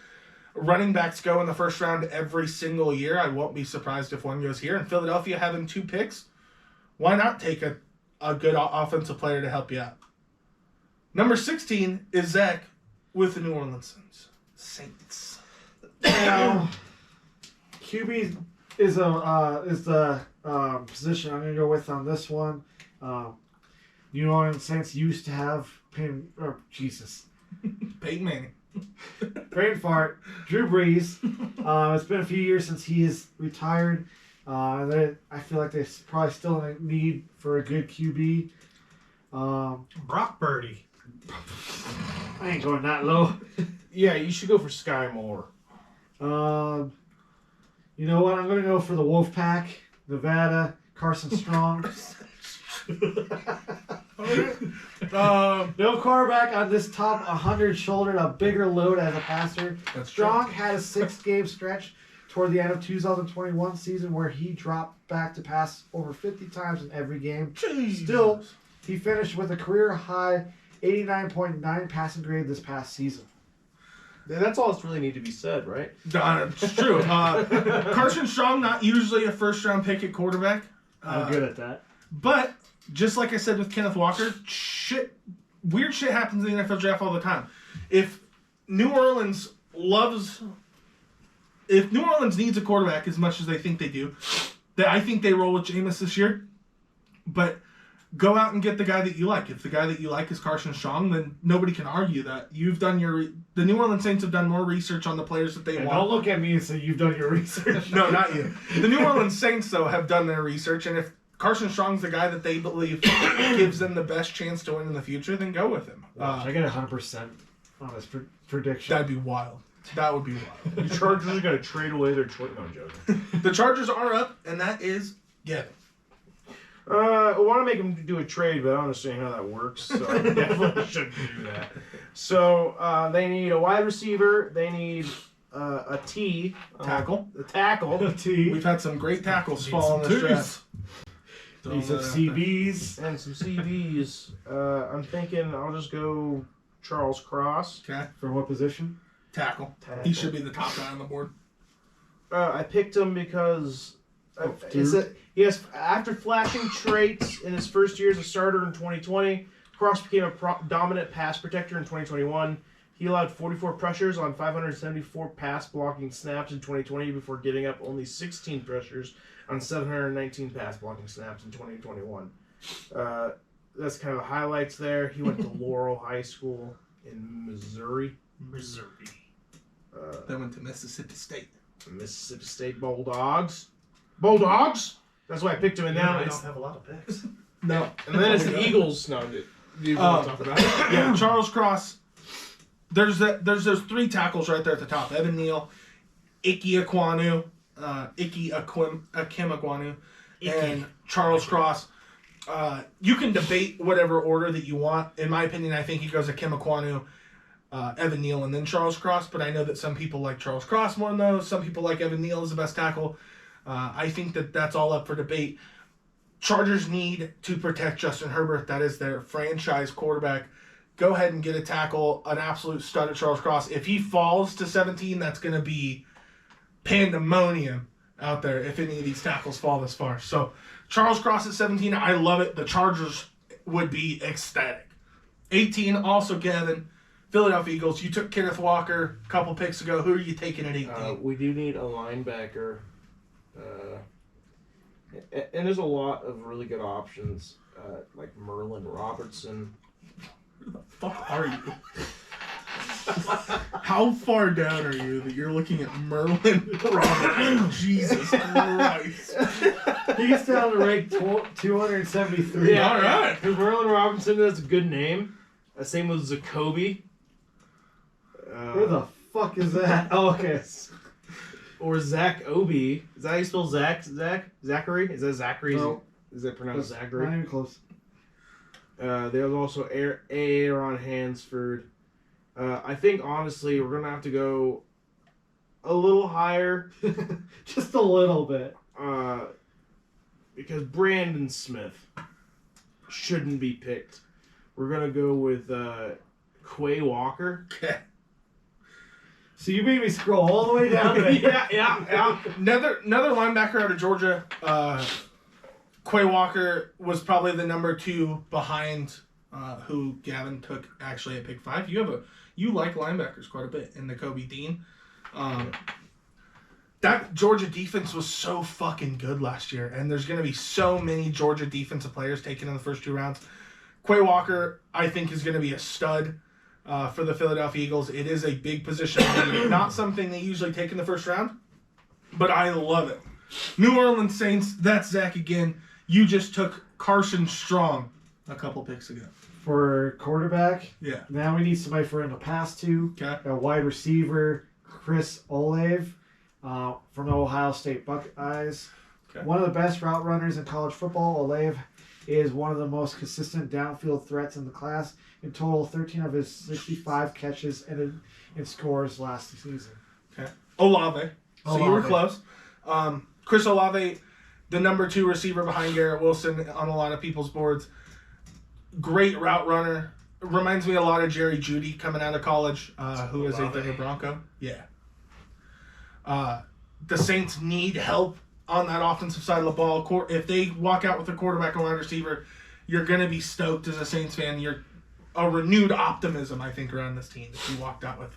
Running backs go in the first round every single year. I won't be surprised if one goes here. And Philadelphia having 2 picks, why not take a good offensive player to help you out? Number 16 is Zach with the New Orleans Saints. Now, QB is the position I'm going to go with on this one. New Orleans Saints used to have Peyton Manning. Brain fart. Drew Brees. It's been a few years since he has retired. I feel like they probably still in need for a good QB. Brock Purdy. I ain't going that low. Yeah, you should go for Skye Moore. You know what? I'm going to go for the Wolfpack, Nevada, Carson Strong. No quarterback on this top 100 shouldered a bigger load as a passer. That's Strong true. had a 6-game stretch toward the end of 2021 season where he dropped back to pass over 50 times in every game. Jesus. Still, he finished with a career high 89.9 passing grade this past season. That's all that's really need to be said, right? It's true. Carson Strong, not usually a first-round pick at quarterback. I'm good at that. But, just like I said with Kenneth Walker, shit weird shit happens in the NFL draft all the time. If New Orleans needs a quarterback as much as they think they do, I think they roll with Jameis this year. But go out and get the guy that you like. If the guy that you like is Carson Strong, then nobody can argue that. The New Orleans Saints have done more research on the players that they want. Don't look at me and say you've done your research. No, not you. The New Orleans Saints, though, have done their research, and if Carson Strong's the guy that they believe gives them the best chance to win in the future, then go with him. I get 100% on this prediction. That'd be wild. That would be wild. The Chargers are going to trade away their choice. No, I'm joking. The Chargers are up, and that is Gavin. I want to make them do a trade, but I don't understand how that works, so I definitely shouldn't do that. So they need a wide receiver. They need a T. Tackle. A tackle. T. We've had some great tackles fall in this draft. Need some CBs. And some CVs. I'm thinking I'll just go Charles Cross. Okay. For what position? Tackle. He should be the top guy on the board. I picked him because he has, after flashing traits in his first year as a starter in 2020, Cross became a dominant pass protector in 2021. He allowed 44 pressures on 574 pass blocking snaps in 2020 before getting up only 16 pressures on 719 pass blocking snaps in 2021. That's kind of the highlights there. He went to Laurel High School in Missouri. Then went to Mississippi State. Mississippi State Bulldogs. Bulldogs? That's why I picked him in now. I don't have a lot of picks. No. And then it's the Eagles. No, do you want to talk about it? Yeah, Charles Cross. There's those three tackles right there at the top. Evan Neal, Ike Ekwonu, Akim Ekwonu, and Charles Cross. You can debate whatever order that you want. In my opinion, I think he goes Akim Ekwonu, Evan Neal, and then Charles Cross. But I know that some people like Charles Cross more than those. Some people like Evan Neal as the best tackle. I think that's all up for debate. Chargers need to protect Justin Herbert. That is their franchise quarterback. Go ahead and get a tackle, an absolute stud at Charles Cross. If he falls to 17, that's going to be pandemonium out there if any of these tackles fall this far. So Charles Cross at 17, I love it. The Chargers would be ecstatic. 18, also Gavin, Philadelphia Eagles. You took Kenneth Walker a couple picks ago. Who are you taking at 18? We do need a linebacker. And there's a lot of really good options, like Merlin Robertson. Who the fuck are you? How far down are you that you're looking at Merlin Robertson? Jesus Christ. He's down to rank 273. Yeah, all right. Because Merlin Robinson is a good name. Same with Zacoby. Where the fuck is that? Oh, okay. Or Zach Obi. Is that how you spell Zach? Zachary? Is that Zachary? No. Is that pronounced Zachary? Not even close. There's also Aaron Hansford. I think, honestly, we're going to have to go a little higher. Just a little bit. Because Brandon Smith shouldn't be picked. We're going to go with Quay Walker. Okay. So you made me scroll all the way down there. Yeah. Another linebacker out of Georgia. Quay Walker was probably the number 2 behind who Gavin took actually at pick 5. You like linebackers quite a bit in the Kobe Dean. That Georgia defense was so fucking good last year, and there's going to be so many Georgia defensive players taken in the first 2 rounds. Quay Walker, I think, is going to be a stud for the Philadelphia Eagles. It is a big position. Not something they usually take in the first round, but I love it. New Orleans Saints, that's Zach again. You just took Carson Strong a couple picks ago. For quarterback, Yeah. now we need somebody for him to pass to. Okay. A wide receiver, Chris Olave, from the Ohio State Buckeyes. Okay. One of the best route runners in college football. Olave is one of the most consistent downfield threats in the class. In total, 13 of his 65 catches and scores last season. Okay. Olave. So you were Olave. close. Chris Olave, the number 2 receiver behind Garrett Wilson on a lot of people's boards. Great route runner. Reminds me a lot of Jerry Jeudy coming out of college, who is a Denver Bronco. Yeah. The Saints need help on that offensive side of the ball. If they walk out with a quarterback and wide receiver, you're going to be stoked as a Saints fan. a renewed optimism, I think, around this team. If you walked out with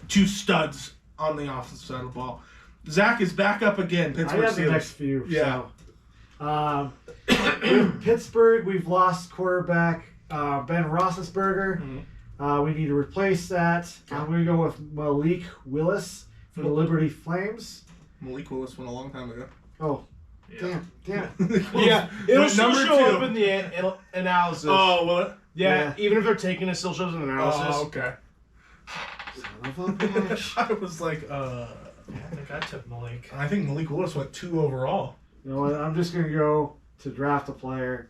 2 studs on the offensive side of the ball. Zach is back up again. Pittsburgh I have Steelers. the next few. Yeah. So. With Pittsburgh, we've lost quarterback Ben Roethlisberger. Mm-hmm. We need to replace that. I'm going to go with Malik Willis for the Liberty Flames. Malik Willis went a long time ago. Oh, Yeah. damn. Yeah, it'll But still number show 2. up in the analysis. Oh, well. yeah, even if they're taking it, still shows in the analysis. Oh, okay. Son of a bitch. I was like, I think I took Malik. I think Malik Willis went 2 overall. You know what? I'm just going to go to draft a player.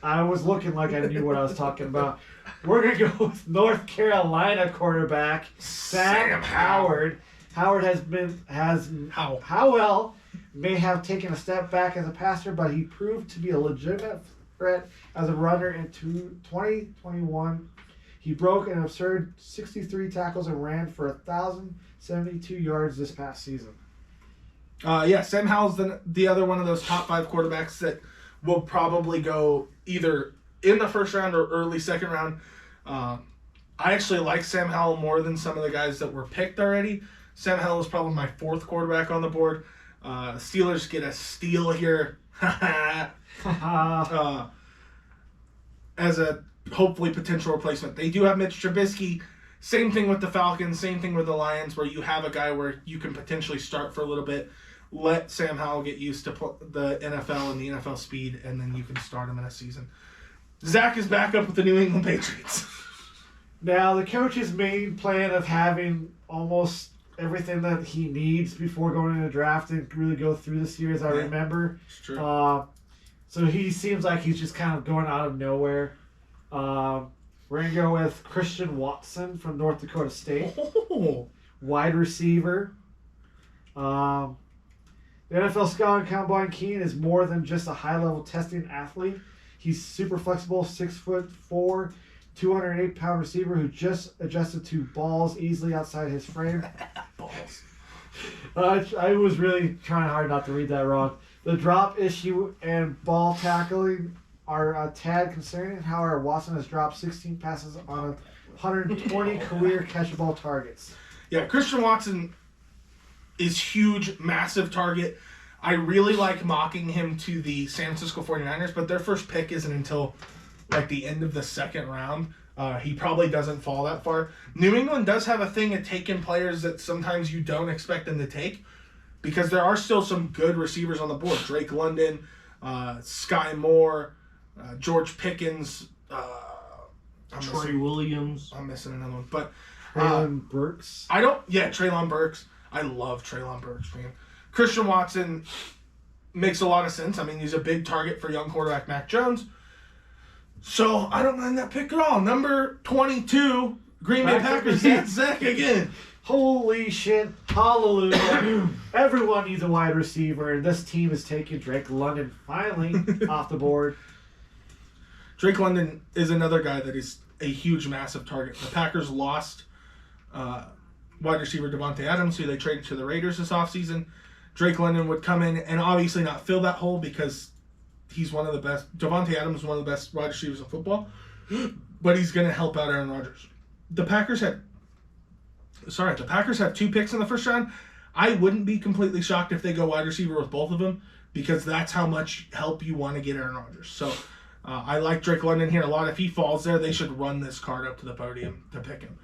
I was looking like I knew what I was talking about. We're going to go with North Carolina quarterback Sam Howard. Howard Howell may have taken a step back as a passer, but he proved to be a legitimate threat as a runner in 2021. He broke an absurd 63 tackles and ran for 1,072 yards this past season. Sam Howell's the other one of those top 5 quarterbacks that will probably go either in the first round or early second round. I actually like Sam Howell more than some of the guys that were picked already. Sam Howell is probably my 4th quarterback on the board. Steelers get a steal here as a hopefully potential replacement. They do have Mitch Trubisky. Same thing with the Falcons. Same thing with the Lions, where you have a guy where you can potentially start for a little bit. Let Sam Howell get used to the NFL and the NFL speed, and then you can start him in a season. Zach is back up with the New England Patriots. Now, the coach's main plan of having almost everything that he needs before going into the draft and really go through this year, as I remember. It's true. So he seems like he's just kind of going out of nowhere. We're going to go with Christian Watson from North Dakota State. Wide receiver. The NFL Scout and Combine Keen is more than just a high-level testing athlete. He's super flexible, 6'4", 208-pound receiver who just adjusted to balls easily outside his frame. Balls. I was really trying hard not to read that wrong. The drop issue and ball tackling are a tad concerning. However, Watson has dropped 16 passes on 120 career catchable targets. Yeah, Christian Watson is huge, massive target. I really like mocking him to the San Francisco 49ers, but their first pick isn't until like the end of the second round. He probably doesn't fall that far. New England does have a thing at taking players that sometimes you don't expect them to take, because there are still some good receivers on the board. Drake London, Skye Moore, George Pickens, Trey Williams. I'm missing another one. But Traylon Burks. Traylon Burks. I love Traylon Burks, man. Christian Watson makes a lot of sense. I mean, he's a big target for young quarterback Mac Jones. So I don't mind that pick at all. Number 22, Green Bay Packers. That's Zach again. Holy shit. Hallelujah. Everyone needs a wide receiver, and this team is taking Drake London finally off the board. Drake London is another guy that is a huge, massive target. The Packers lost wide receiver Devontae Adams, who they traded to the Raiders this offseason. Drake London would come in and obviously not fill that hole because he's one of the best. Devontae Adams is one of the best wide receivers in football, but he's going to help out Aaron Rodgers. The Packers have 2 picks in the first round. I wouldn't be completely shocked if they go wide receiver with both of them, because that's how much help you want to get Aaron Rodgers. So I like Drake London here a lot. If he falls there, they should run this card up to the podium to pick him.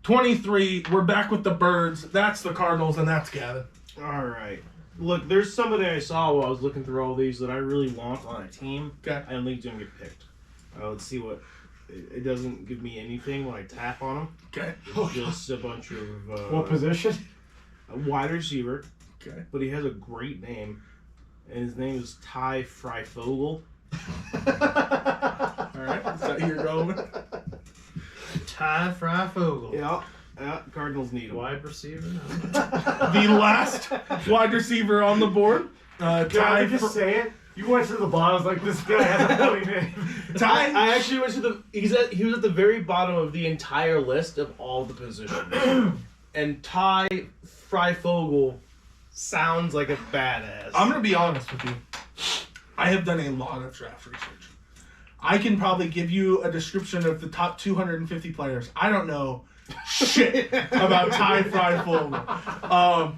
23, we're back with the Birds. That's the Cardinals, and that's Gavin. All right. Look, there's somebody I saw while I was looking through all these that I really want on a team. Okay. I don't think he's going to get picked. Let's see what... It doesn't give me anything when I tap on him. Okay. It's just a bunch of... What position? A wide receiver. Okay. But he has a great name. And his name is Ty Freifogel. All right. Is that who you're going with? Ty Freifogel. Yeah. Cardinals need him. Wide receiver? The last wide receiver on the board. Ty, just say it. You went to the bottom. I was like, this guy has a funny name. I actually went to the... He was at the very bottom of the entire list of all the positions. And Ty Freifogel sounds like a badass. I'm going to be honest with you. I have done a lot of draft research. I can probably give you a description of the top 250 players. I don't know shit about Ty Freifogel.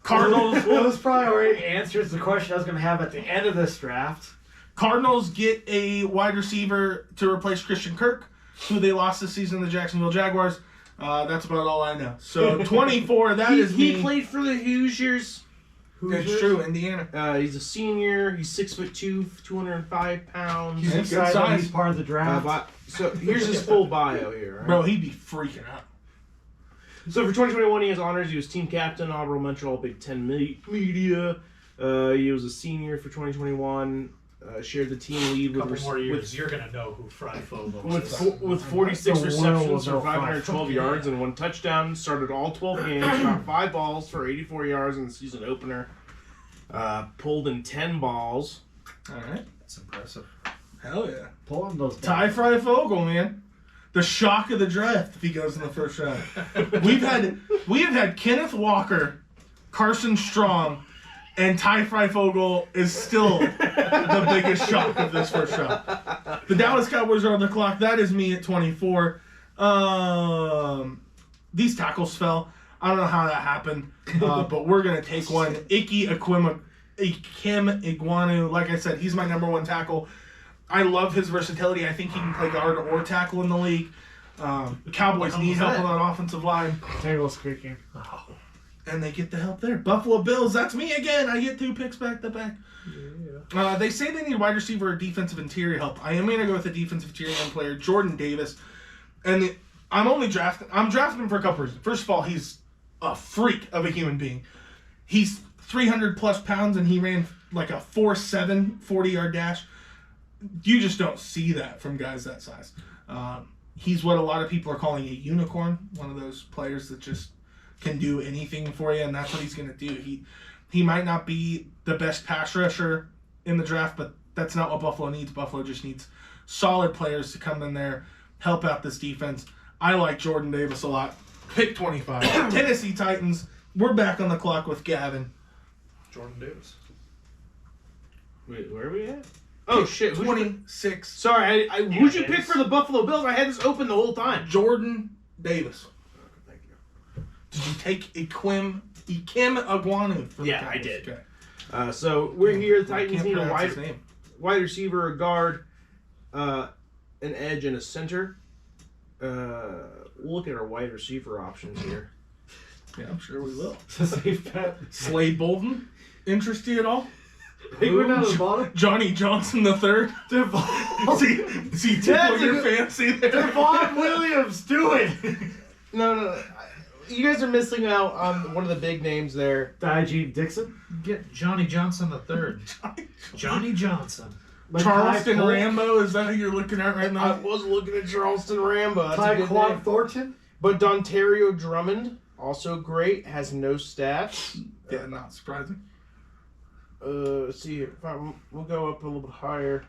Cardinals. Those probably already answers the question I was going to have at the end of this draft. Cardinals get a wide receiver to replace Christian Kirk, who they lost this season to the Jacksonville Jaguars. That's about all I know. So 24, that is me. He played for the Hoosiers. That's true, Indiana. He's a senior. He's 6'2", 205 pounds. He's That's excited good that size. he's part of the draft. So here's his full bio here. Right? Bro, he'd be freaking out. So for 2021, he has honors. He was team captain, honorable mention, all Big Ten media. He was a senior for 2021. Shared the team lead couple more years, you're gonna know who Freifogel is. with 46 The receptions world for will 512 find. yards and 1 touchdown. Started all 12 games, shot 5 balls for 84 yards in the season opener. Pulled in 10 balls. All right. That's impressive. Hell yeah. Pulling those Ty Freifogel, man. The shock of the draft if he goes in the first round. We have had Kenneth Walker, Carson Strong, and Ty Freifogel is still the biggest shock of this first round. The Dallas Cowboys are on the clock. That is me at 24. These tackles fell. I don't know how that happened, but we're going to take one. Ikem Iguanu. Like I said, he's my number 1 tackle. I love his versatility. I think he can play guard or tackle in the league. The Cowboys need help on that offensive line. Table squeaking. Oh. And they get the help there. Buffalo Bills, that's me again. I get 2 picks back to back. Yeah. They say they need wide receiver or defensive interior help. I am going to go with a defensive interior player, Jordan Davis. And I'm drafting him for a couple reasons. First of all, he's a freak of a human being. He's 300 plus pounds and he ran like a 4.7 40-yard dash. You just don't see that from guys that size. He's what a lot of people are calling a unicorn, one of those players that just can do anything for you, and that's what he's going to do. He might not be the best pass rusher in the draft, but that's not what Buffalo needs. Buffalo just needs solid players to come in there, help out this defense. I like Jordan Davis a lot. Pick 25. Tennessee Titans, we're back on the clock with Gavin. Jordan Davis. Wait, where are we at? Oh, shit. 26. Sorry, who'd you pick for the Buffalo Bills? I had this open the whole time. Jordan Davis. Thank you. Did you take Ikem Iguanu? For the Yeah, I Cowboys? did. Okay. So we're here. The I Titans can't need a pronounce his name. wide receiver, a guard, an edge, and a center. We'll look at our wide receiver options here. Yeah, I'm sure we will. It's a safe bet. Slade Bolden, interest you at all? Hey, we're down to the bottom. Johnny Johnson III. See, tickle your fancy there. Trayvon Williams, do it. No. You guys are missing out on one of the big names there. Diogene Dixon. Get Johnny Johnson III. Johnny Johnson. Charleston Polk. Rambo, is that who you're looking at right I now? was looking at Charleston Rambo. That's a good Tyquan name. Thornton. But Dontario Drummond, also great, has no stats. Yeah, not surprising. Let's see here. We'll go up a little bit higher.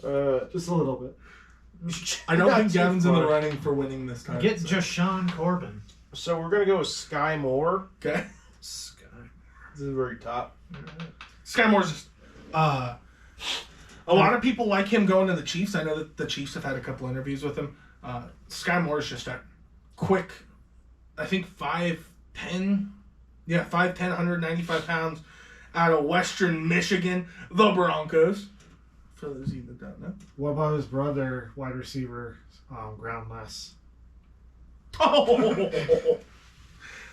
Just a little bit. I don't Not think too Gavin's in the far. running for winning this time. Get so. Jashawn Corbin. So we're gonna go with Skye Moore. Okay. Skye. This is the very top. Skye Moore's just, a lot of people like him going to the Chiefs. I know that the Chiefs have had a couple interviews with him. Skye Moore's just a quick, I think 5'10", 195 pounds, out of Western Michigan, the Broncos. For those of you that don't know. What about his brother, wide receiver, Groundless? Oh,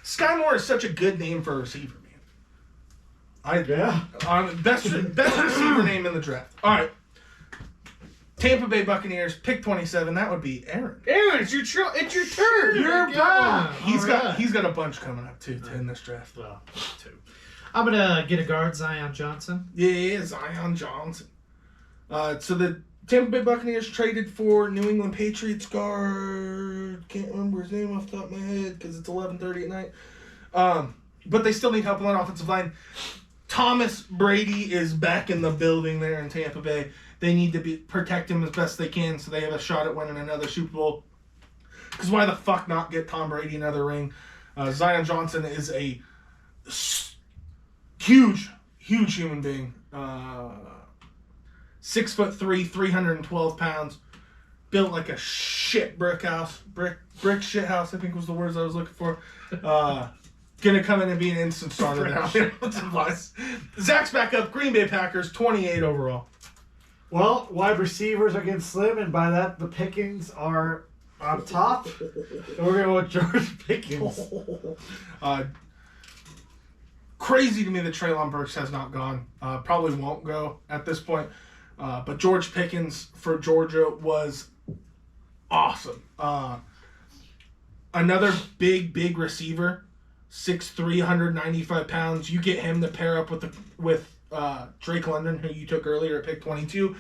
Skye Moore is such a good name for a receiver, man. Yeah. Best receiver name in the draft. All right. Tampa Bay Buccaneers, pick 27. That would be Aaron. Aaron, it's your turn. You're back. He's got a bunch coming up too in this draft. Well, 2. I'm gonna get a guard, Zion Johnson. Yeah, Zion Johnson. So the Tampa Bay Buccaneers traded for New England Patriots guard. Can't remember his name off the top of my head because it's 11:30 at night. But they still need help on that offensive line. Thomas Brady is back in the building there in Tampa Bay. They need to protect him as best they can so they have a shot at winning another Super Bowl. Because why the fuck not get Tom Brady another ring? Zion Johnson is a huge human being. 6'3", 312 pounds. Built like a shit brick house. Brick shit house, I think was the words I was looking for. Gonna come in and be an instant starter now. Zach's back up. Green Bay Packers, 28 overall. Well, wide receivers are getting slim, and by that, the pickings are on top. And we're going to go with George Pickens. Crazy to me that Treylon Burks has not gone. Probably won't go at this point. But George Pickens for Georgia was awesome. Another big receiver. 6'3", 195 pounds. You get him to pair up with Drake London, who you took earlier at pick 22.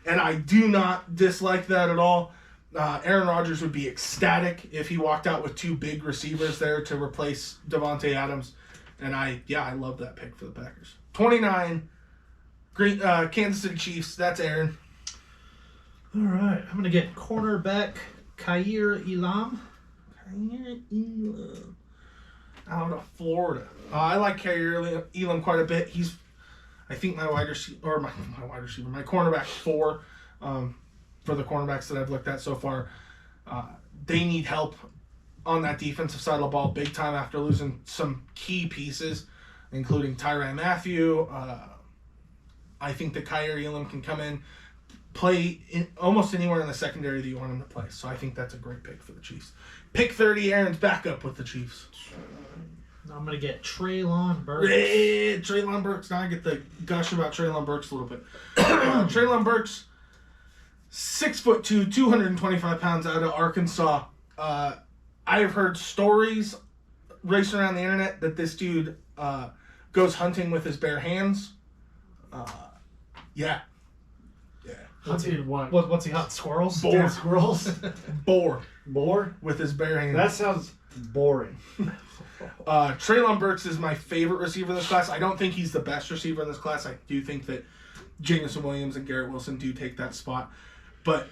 And I do not dislike that at all. Aaron Rodgers would be ecstatic if he walked out with 2 big receivers there to replace Devontae Adams. And I love that pick for the Packers. 29, Kansas City Chiefs. That's Aaron. All right. I'm going to get cornerback Kaiir Elam. Out of Florida. I like Kaiir Elam quite a bit. He's, I think, my cornerback 4 for the cornerbacks that I've looked at so far. They need help on that defensive side of the ball big time after losing some key pieces, including Tyrann Mathieu. I think that Kaiir Elam can come in, play in almost anywhere in the secondary that you want him to play. So I think that's a great pick for the Chiefs. Pick 30, Aaron's back up with the Chiefs. I'm going to get Treylon Burks. Treylon Burks. Now I get the gush about Treylon Burks a little bit. Treylon Burks, 6'2", 225 pounds out of Arkansas. I have heard stories racing around the internet that this dude goes hunting with his bare hands. Yeah. What's he hunt? Squirrels? Boar. Squirrels? Boar with his bare hands. That sounds boring. Treylon Burks is my favorite receiver in this class. I don't think he's the best receiver in this class. I do think that Jameson Williams and Garrett Wilson do take that spot. But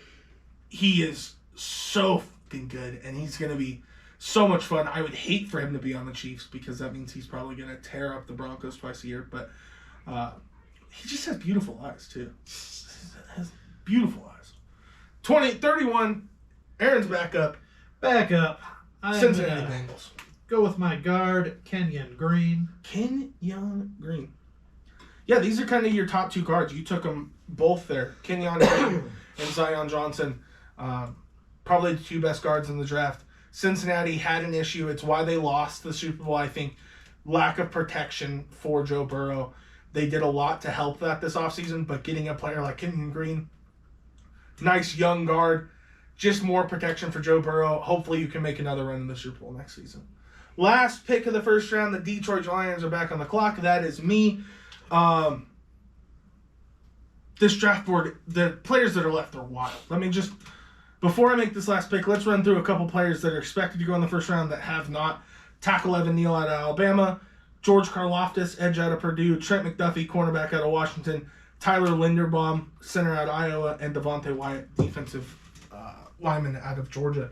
he is so fucking good, and he's going to be so much fun. I would hate for him to be on the Chiefs because that means he's probably going to tear up the Broncos twice a year. But he just has beautiful eyes, too. Has beautiful eyes. 31, Aaron's back up. Cincinnati Bengals. Go with my guard, Kenyon Green. Kenyon Green. Yeah, these are kind of your top 2 guards. You took them both there. Kenyon Green and Zion Johnson. Probably the 2 best guards in the draft. Cincinnati had an issue. It's why they lost the Super Bowl, I think. Lack of protection for Joe Burrow. They did a lot to help that this offseason, but getting a player like Kenyon Green, nice young guard, just more protection for Joe Burrow. Hopefully you can make another run in the Super Bowl next season. Last pick of the first round, the Detroit Lions are back on the clock. That is me. This draft board, the players that are left are wild. Let me just, before I make this last pick, let's run through a couple players that are expected to go in the first round that have not. Tackle Evan Neal out of Alabama, George Karlaftis, edge out of Purdue, Trent McDuffie, cornerback out of Washington, Tyler Linderbaum, center out of Iowa, and Devontae Wyatt, defensive lineman out of Georgia.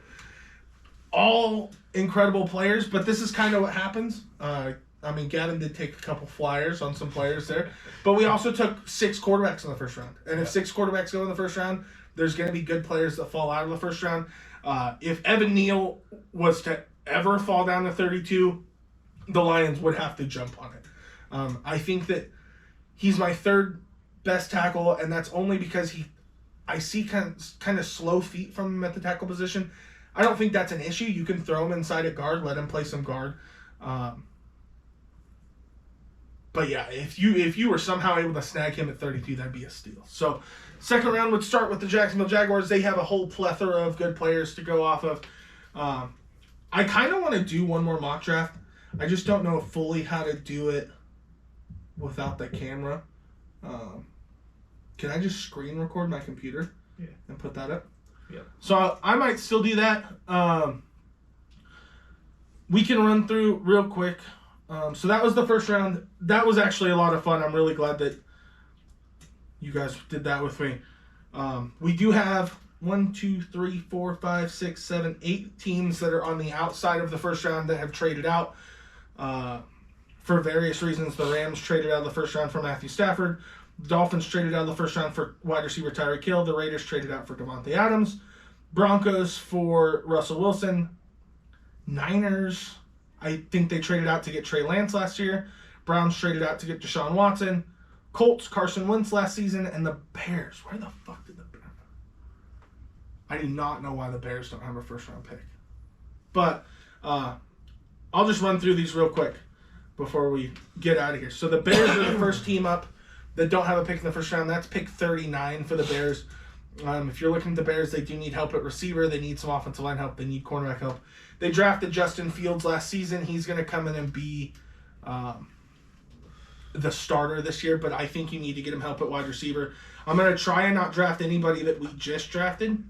All incredible players, but this is kind of what happens. Gavin did take a couple flyers on some players there, but we also took 6 quarterbacks in the first round. And if 6 quarterbacks go in the first round, there's going to be good players that fall out of the first round. If Evan Neal was to ever fall down to 32, the Lions would have to jump on it. I think that he's my 3rd best tackle, and that's only because I see kind of slow feet from him at the tackle position. I don't think that's an issue. You can throw him inside at guard, let him play some guard. But yeah, if you were somehow able to snag him at 32, that'd be a steal. So, second round would start with the Jacksonville Jaguars. They have a whole plethora of good players to go off of. I kind of want to do one more mock draft. I just don't know fully how to do it without the camera. Can I just screen record my computer and put that up? Yeah. So I might still do that. We can run through real quick. So that was the first round. That was actually a lot of fun. I'm really glad that you guys did that with me. We do have 1, 2, 3, 4, 5, 6, 7, 8 teams that are on the outside of the first round that have traded out for various reasons. The Rams traded out of the first round for Matthew Stafford. The Dolphins traded out of the first round for wide receiver Tyreek Hill. The Raiders traded out for Devontae Adams. Broncos for Russell Wilson. Niners, I think they traded out to get Trey Lance last year. Browns traded out to get Deshaun Watson. Colts, Carson Wentz last season. And the Bears, where the fuck did the Bears? I do not know why the Bears don't have a first-round pick. But I'll just run through these real quick before we get out of here. So the Bears are the first team up that don't have a pick in the first round. That's pick 39 for the Bears. If you're looking at the Bears, they do need help at receiver. They need some offensive line help. They need cornerback help. They drafted Justin Fields last season. He's going to come in and be the starter this year, but I think you need to get him help at wide receiver. I'm going to try and not draft anybody that we just drafted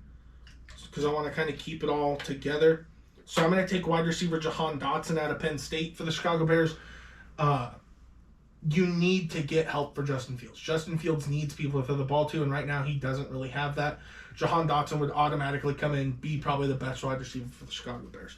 because I want to kind of keep it all together. So I'm going to take wide receiver Jahan Dotson out of Penn State for the Chicago Bears. You need to get help for Justin Fields. Justin Fields needs people to throw the ball to, and right now he doesn't really have that. Jahan Dotson would automatically come in and be probably the best wide receiver for the Chicago Bears.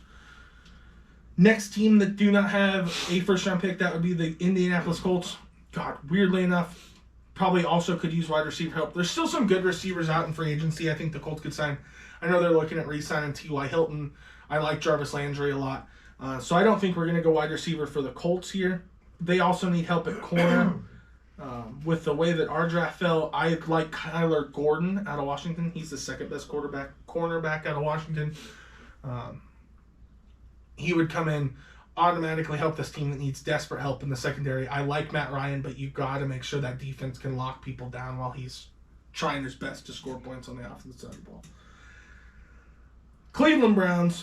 Next team that do not have a first-round pick, that would be the Indianapolis Colts. God, weirdly enough, probably also could use wide receiver help. There's still some good receivers out in free agency I think the Colts could sign. I know they're looking at re-signing T.Y. Hilton. I like Jarvis Landry a lot. So I don't think we're going to go wide receiver for the Colts here. They also need help at corner. With the way that our draft fell, I like Kyler Gordon out of Washington. He's the second best cornerback out of Washington. He would come in, automatically help this team that needs desperate help in the secondary. I like Matt Ryan, but you got to make sure that defense can lock people down while he's trying his best to score points on the offensive side of the ball. Cleveland Browns,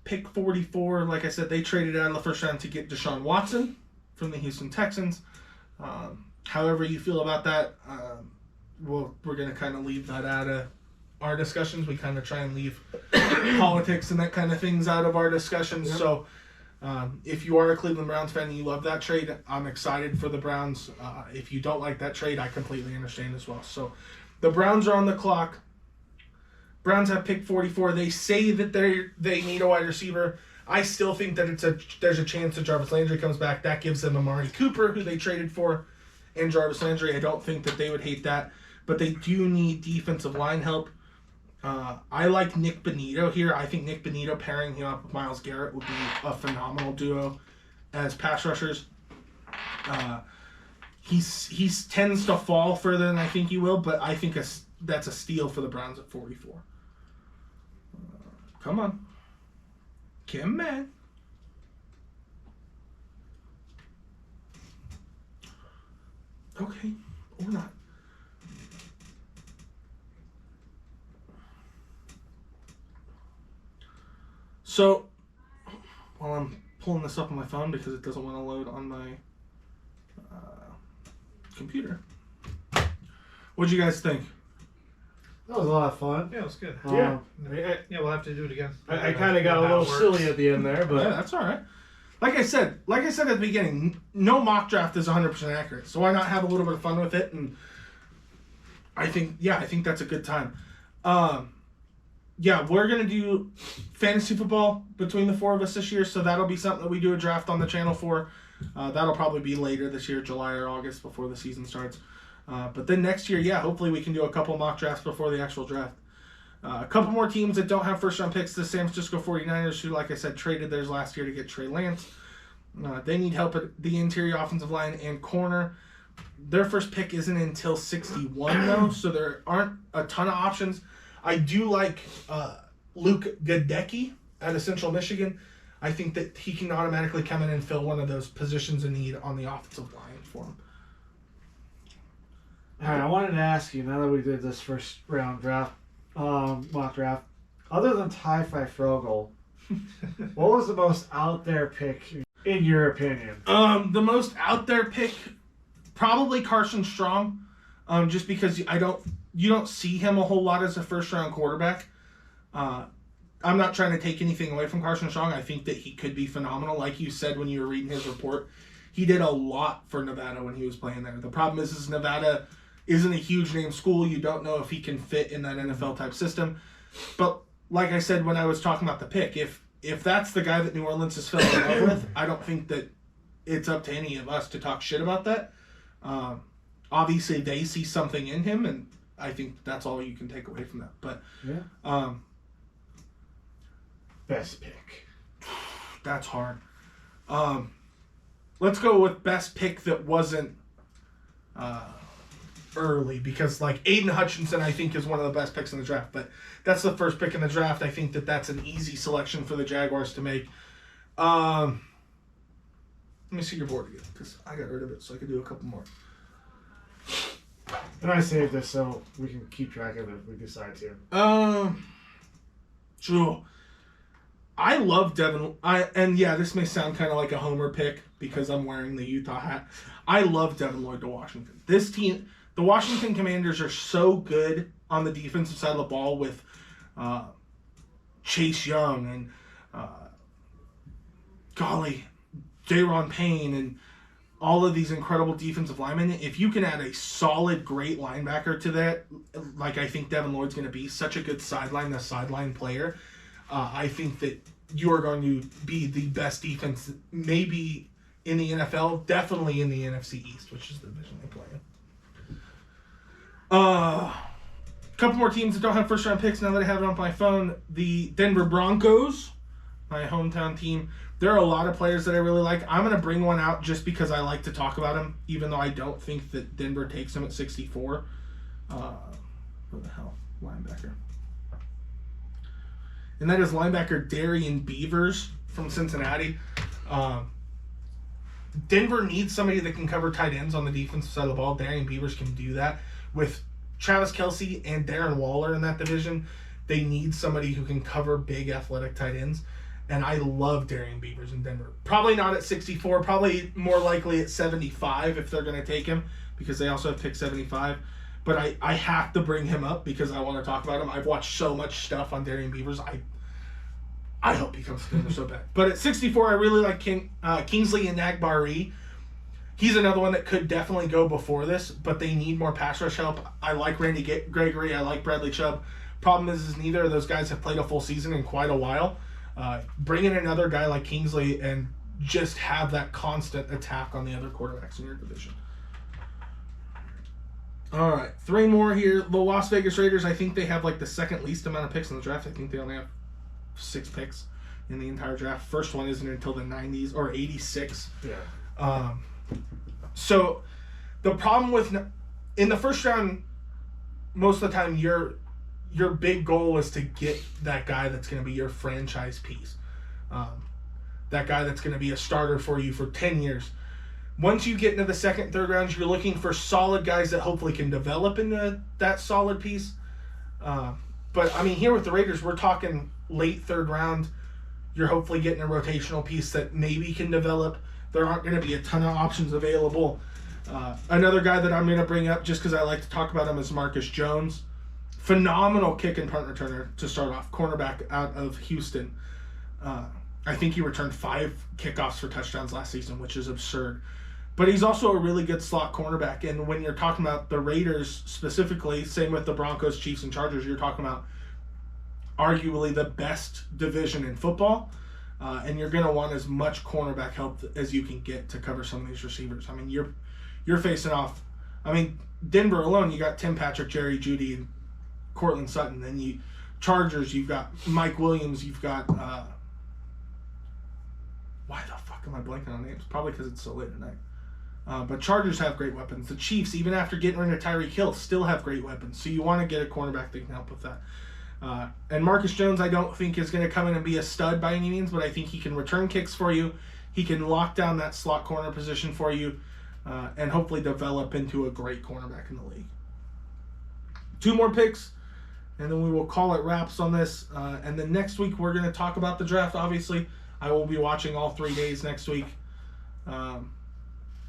pick 44. Like I said, they traded out of the first round to get Deshaun Watson from the Houston Texans. However you feel about that, we're going to kind of leave that out of our discussions. We kind of try and leave politics and that kind of things out of our discussions. Yep. So if you are a Cleveland Browns fan and you love that trade, I'm excited for the Browns. If you don't like that trade, I completely understand as well. So the Browns are on the clock. Browns have pick 44. They say that they need a wide receiver. I still think that there's a chance that Jarvis Landry comes back. That gives them Amari Cooper, who they traded for, and Jarvis Landry. I don't think that they would hate that. But they do need defensive line help. I like Nick Bonito here. I think Nick Bonito pairing him up with Myles Garrett would be a phenomenal duo as pass rushers. He tends to fall further than I think he will, but I think that's a steal for the Browns at 44. Come on. Kim, man. Okay, or not. So, while I'm pulling this up on my phone because it doesn't want to load on my computer, what'd you guys think? That was a lot of fun. Yeah, it was good. Yeah. We'll have to do it again. I kind of got a little silly at the end there, but Yeah, that's all right. Like I said at the beginning, no mock draft is 100% accurate. So why not have a little bit of fun with it? And I think that's a good time. We're going to do fantasy football between the four of us this year, so that'll be something that we do a draft on the channel for. That'll probably be later this year, July or August, before the season starts. But then next year, hopefully we can do a couple mock drafts before the actual draft. A couple more teams that don't have first-round picks, the San Francisco 49ers, who, like I said, traded theirs last year to get Trey Lance. They need help at the interior offensive line and corner. Their first pick isn't until 61, though, so there aren't a ton of options. I do like Luke Gadecki out of Central Michigan. I think that he can automatically come in and fill one of those positions in need on the offensive line for him. All right, I wanted to ask you, now that we did this first round draft, mock draft, other than Ty Frogel, what was the most out there pick in your opinion? The most out there pick, probably Carson Strong, just because you don't see him a whole lot as a first round quarterback. I'm not trying to take anything away from Carson Strong. I think that he could be phenomenal. Like you said when you were reading his report, he did a lot for Nevada when he was playing there. The problem is Nevada isn't a huge name school. You don't know if he can fit in that NFL type system. But like I said when I was talking about the pick, if that's the guy that New Orleans is falling in love with, I don't think that it's up to any of us to talk shit about that. obviously they see something in him, and I think that's all you can take away from that. But best pick. That's hard. Let's go with best pick that wasn't early, because like Aiden Hutchinson I think is one of the best picks in the draft, but that's the first pick in the draft. I think that's an easy selection for the Jaguars to make. Let me see your board again, because I got rid of it so I could do a couple more. And I saved this so we can keep track of it if we decide to. Sure. I love Devin. This may sound kind of like a homer pick because I'm wearing the Utah hat. I love Devin Lloyd to Washington. This team, the Washington Commanders, are so good on the defensive side of the ball with Chase Young and Daron Payne and all of these incredible defensive linemen. If you can add a solid, great linebacker to that, like I think Devin Lloyd's going to be, such a good sideline player, I think that you are going to be the best defense maybe in the NFL, definitely in the NFC East, which is the division they play in. A couple more teams that don't have first-round picks now that I have it on my phone. The Denver Broncos, my hometown team. There are a lot of players that I really like. I'm going to bring one out just because I like to talk about him, even though I don't think that Denver takes him at 64. Who the hell? Linebacker. And that is linebacker Darian Beavers from Cincinnati. Denver needs somebody that can cover tight ends on the defensive side of the ball. Darian Beavers can do that. With Travis Kelce and Darren Waller in that division, they need somebody who can cover big athletic tight ends. And I love Darian Beavers in Denver. Probably not at 64, probably more likely at 75 if they're going to take him, because they also have pick 75. But I have to bring him up because I want to talk about him. I've watched so much stuff on Darian Beavers. I hope he comes to Denver so bad. But at 64, I really like Kingsley Enagbare. He's another one that could definitely go before this, but they need more pass rush help. I like Randy Gregory. I like Bradley Chubb. Problem is neither of those guys have played a full season in quite a while. Bring in another guy like Kingsley and just have that constant attack on the other quarterbacks in your division. All right, 3 more here. The Las Vegas Raiders, I think they have like the second least amount of picks in the draft. I think they only have 6 picks in the entire draft. First one isn't until the 90s or 86. Yeah. So the problem with in the first round, most of the time your big goal is to get that guy that's going to be your franchise piece. That guy that's going to be a starter for you for 10 years. Once you get into the second, third rounds, you're looking for solid guys that hopefully can develop into that solid piece. But, I mean, here with the Raiders, we're talking late third round. You're hopefully getting a rotational piece that maybe can develop. There aren't going to be a ton of options available. Another guy that I'm going to bring up just because I like to talk about him is Marcus Jones. Phenomenal kick and punt returner to start off. Cornerback out of Houston. I think he returned 5 kickoffs for touchdowns last season, which is absurd. But he's also a really good slot cornerback. And when you're talking about the Raiders specifically, same with the Broncos, Chiefs, and Chargers, you're talking about arguably the best division in football. And you're going to want as much cornerback help as you can get to cover some of these receivers. I mean, you're facing off. I mean, Denver alone, you got Tim Patrick, Jerry Jeudy, and Cortland Sutton. Then Chargers, you've got Mike Williams, you've got why the fuck am I blanking on names? Probably because it's so late at night. But Chargers have great weapons. The Chiefs, even after getting rid of Tyreek Hill, still have great weapons. So you want to get a cornerback that can help with that. And Marcus Jones, I don't think is going to come in and be a stud by any means, but I think he can return kicks for you. He can lock down that slot corner position for you, and hopefully develop into a great cornerback in the league. 2 more picks, and then we will call it wraps on this. And then next week we're going to talk about the draft, obviously. I will be watching all 3 days next week.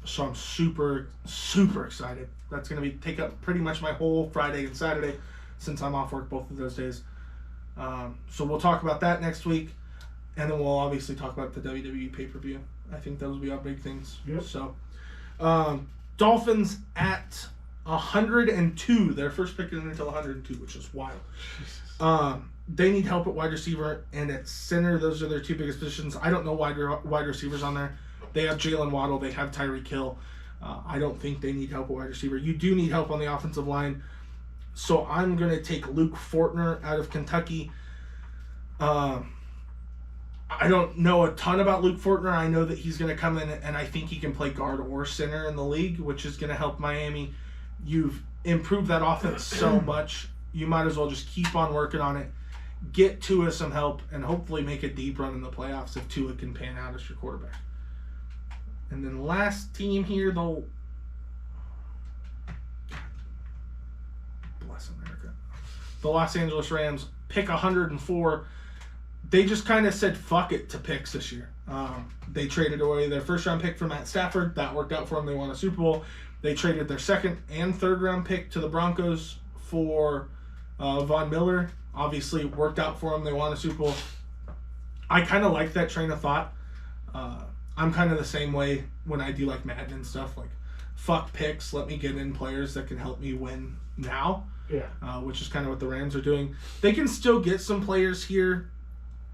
So I'm super, super excited. That's going to take up pretty much my whole Friday and Saturday since I'm off work both of those days. So we'll talk about that next week. And then we'll obviously talk about the WWE pay-per-view. I think those will be our big things. Yep. So, Dolphins at 102. Their first pick isn't until 102, which is wild. They need help at wide receiver and at center. Those are their 2 biggest positions. I don't know wide receivers on there. They have Jalen Waddle. They have Tyreek Hill. I don't think they need help at wide receiver. You do need help on the offensive line. So I'm going to take Luke Fortner out of Kentucky. I don't know a ton about Luke Fortner. I know that he's going to come in and I think he can play guard or center in the league, which is going to help Miami. You've improved that offense so much. You might as well just keep on working on it. Get Tua some help and hopefully make a deep run in the playoffs if Tua can pan out as your quarterback. And then last team here, bless America. The Los Angeles Rams pick 104. They just kind of said fuck it to picks this year. They traded away their first round pick for Matt Stafford. That worked out for them. They won a Super Bowl. They traded their second and third round pick to the Broncos for Von Miller. Obviously worked out for them. They won a Super Bowl. I kind of like that train of thought. I'm kind of the same way when I do like Madden and stuff. Like, fuck picks. Let me get in players that can help me win now. Yeah. Which is kind of what the Rams are doing. They can still get some players here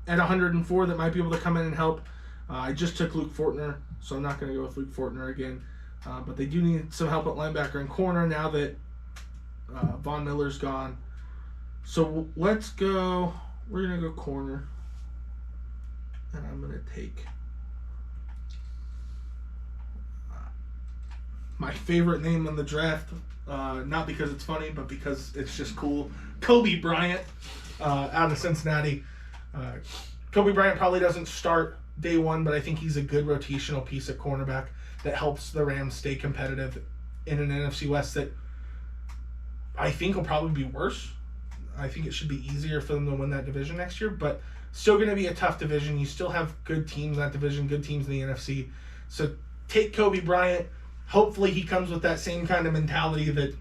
at 104 that might be able to come in and help. I just took Luke Fortner, so I'm not going to go with Luke Fortner again. But they do need some help at linebacker and corner now that Von Miller's gone. So let's go. We're going to go corner. And I'm going to take my favorite name in the draft. Not because it's funny, but because it's just cool. Kobe Bryant out of Cincinnati. Kobe Bryant probably doesn't start day one, but I think he's a good rotational piece at cornerback that helps the Rams stay competitive in an NFC West that I think will probably be worse. I think it should be easier for them to win that division next year, but still going to be a tough division. You still have good teams in that division, good teams in the NFC. So take Kobe Bryant. Hopefully he comes with that same kind of mentality that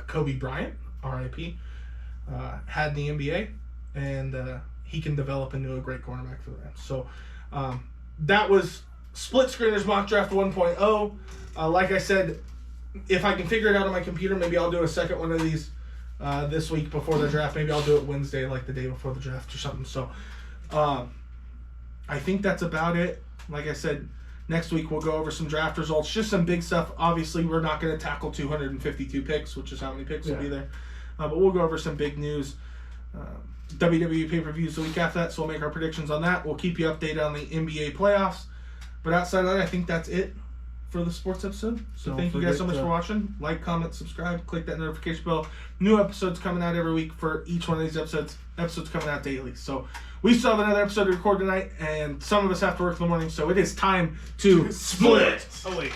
Kobe Bryant, RIP, had in the NBA, and he can develop into a great cornerback for the Rams. So that was Split Screeners Mock Draft 1.0. Like I said, if I can figure it out on my computer, maybe I'll do a second one of these this week before the draft. Maybe I'll do it Wednesday, like the day before the draft or something. So I think that's about it. Like I said, next week we'll go over some draft results, just some big stuff. Obviously, we're not going to tackle 252 picks, which is how many picks will be there. But we'll go over some big news. WWE pay-per-views the week after that, so we'll make our predictions on that. We'll keep you updated on the NBA playoffs. But outside of that, I think that's it for the sports episode. So thank you guys so much for watching. Like, comment, subscribe, click that notification bell. New episodes coming out every week for each one of these episodes. Episodes coming out daily. So we still have another episode to record tonight, and some of us have to work in the morning, so it is time to split. Oh, wait.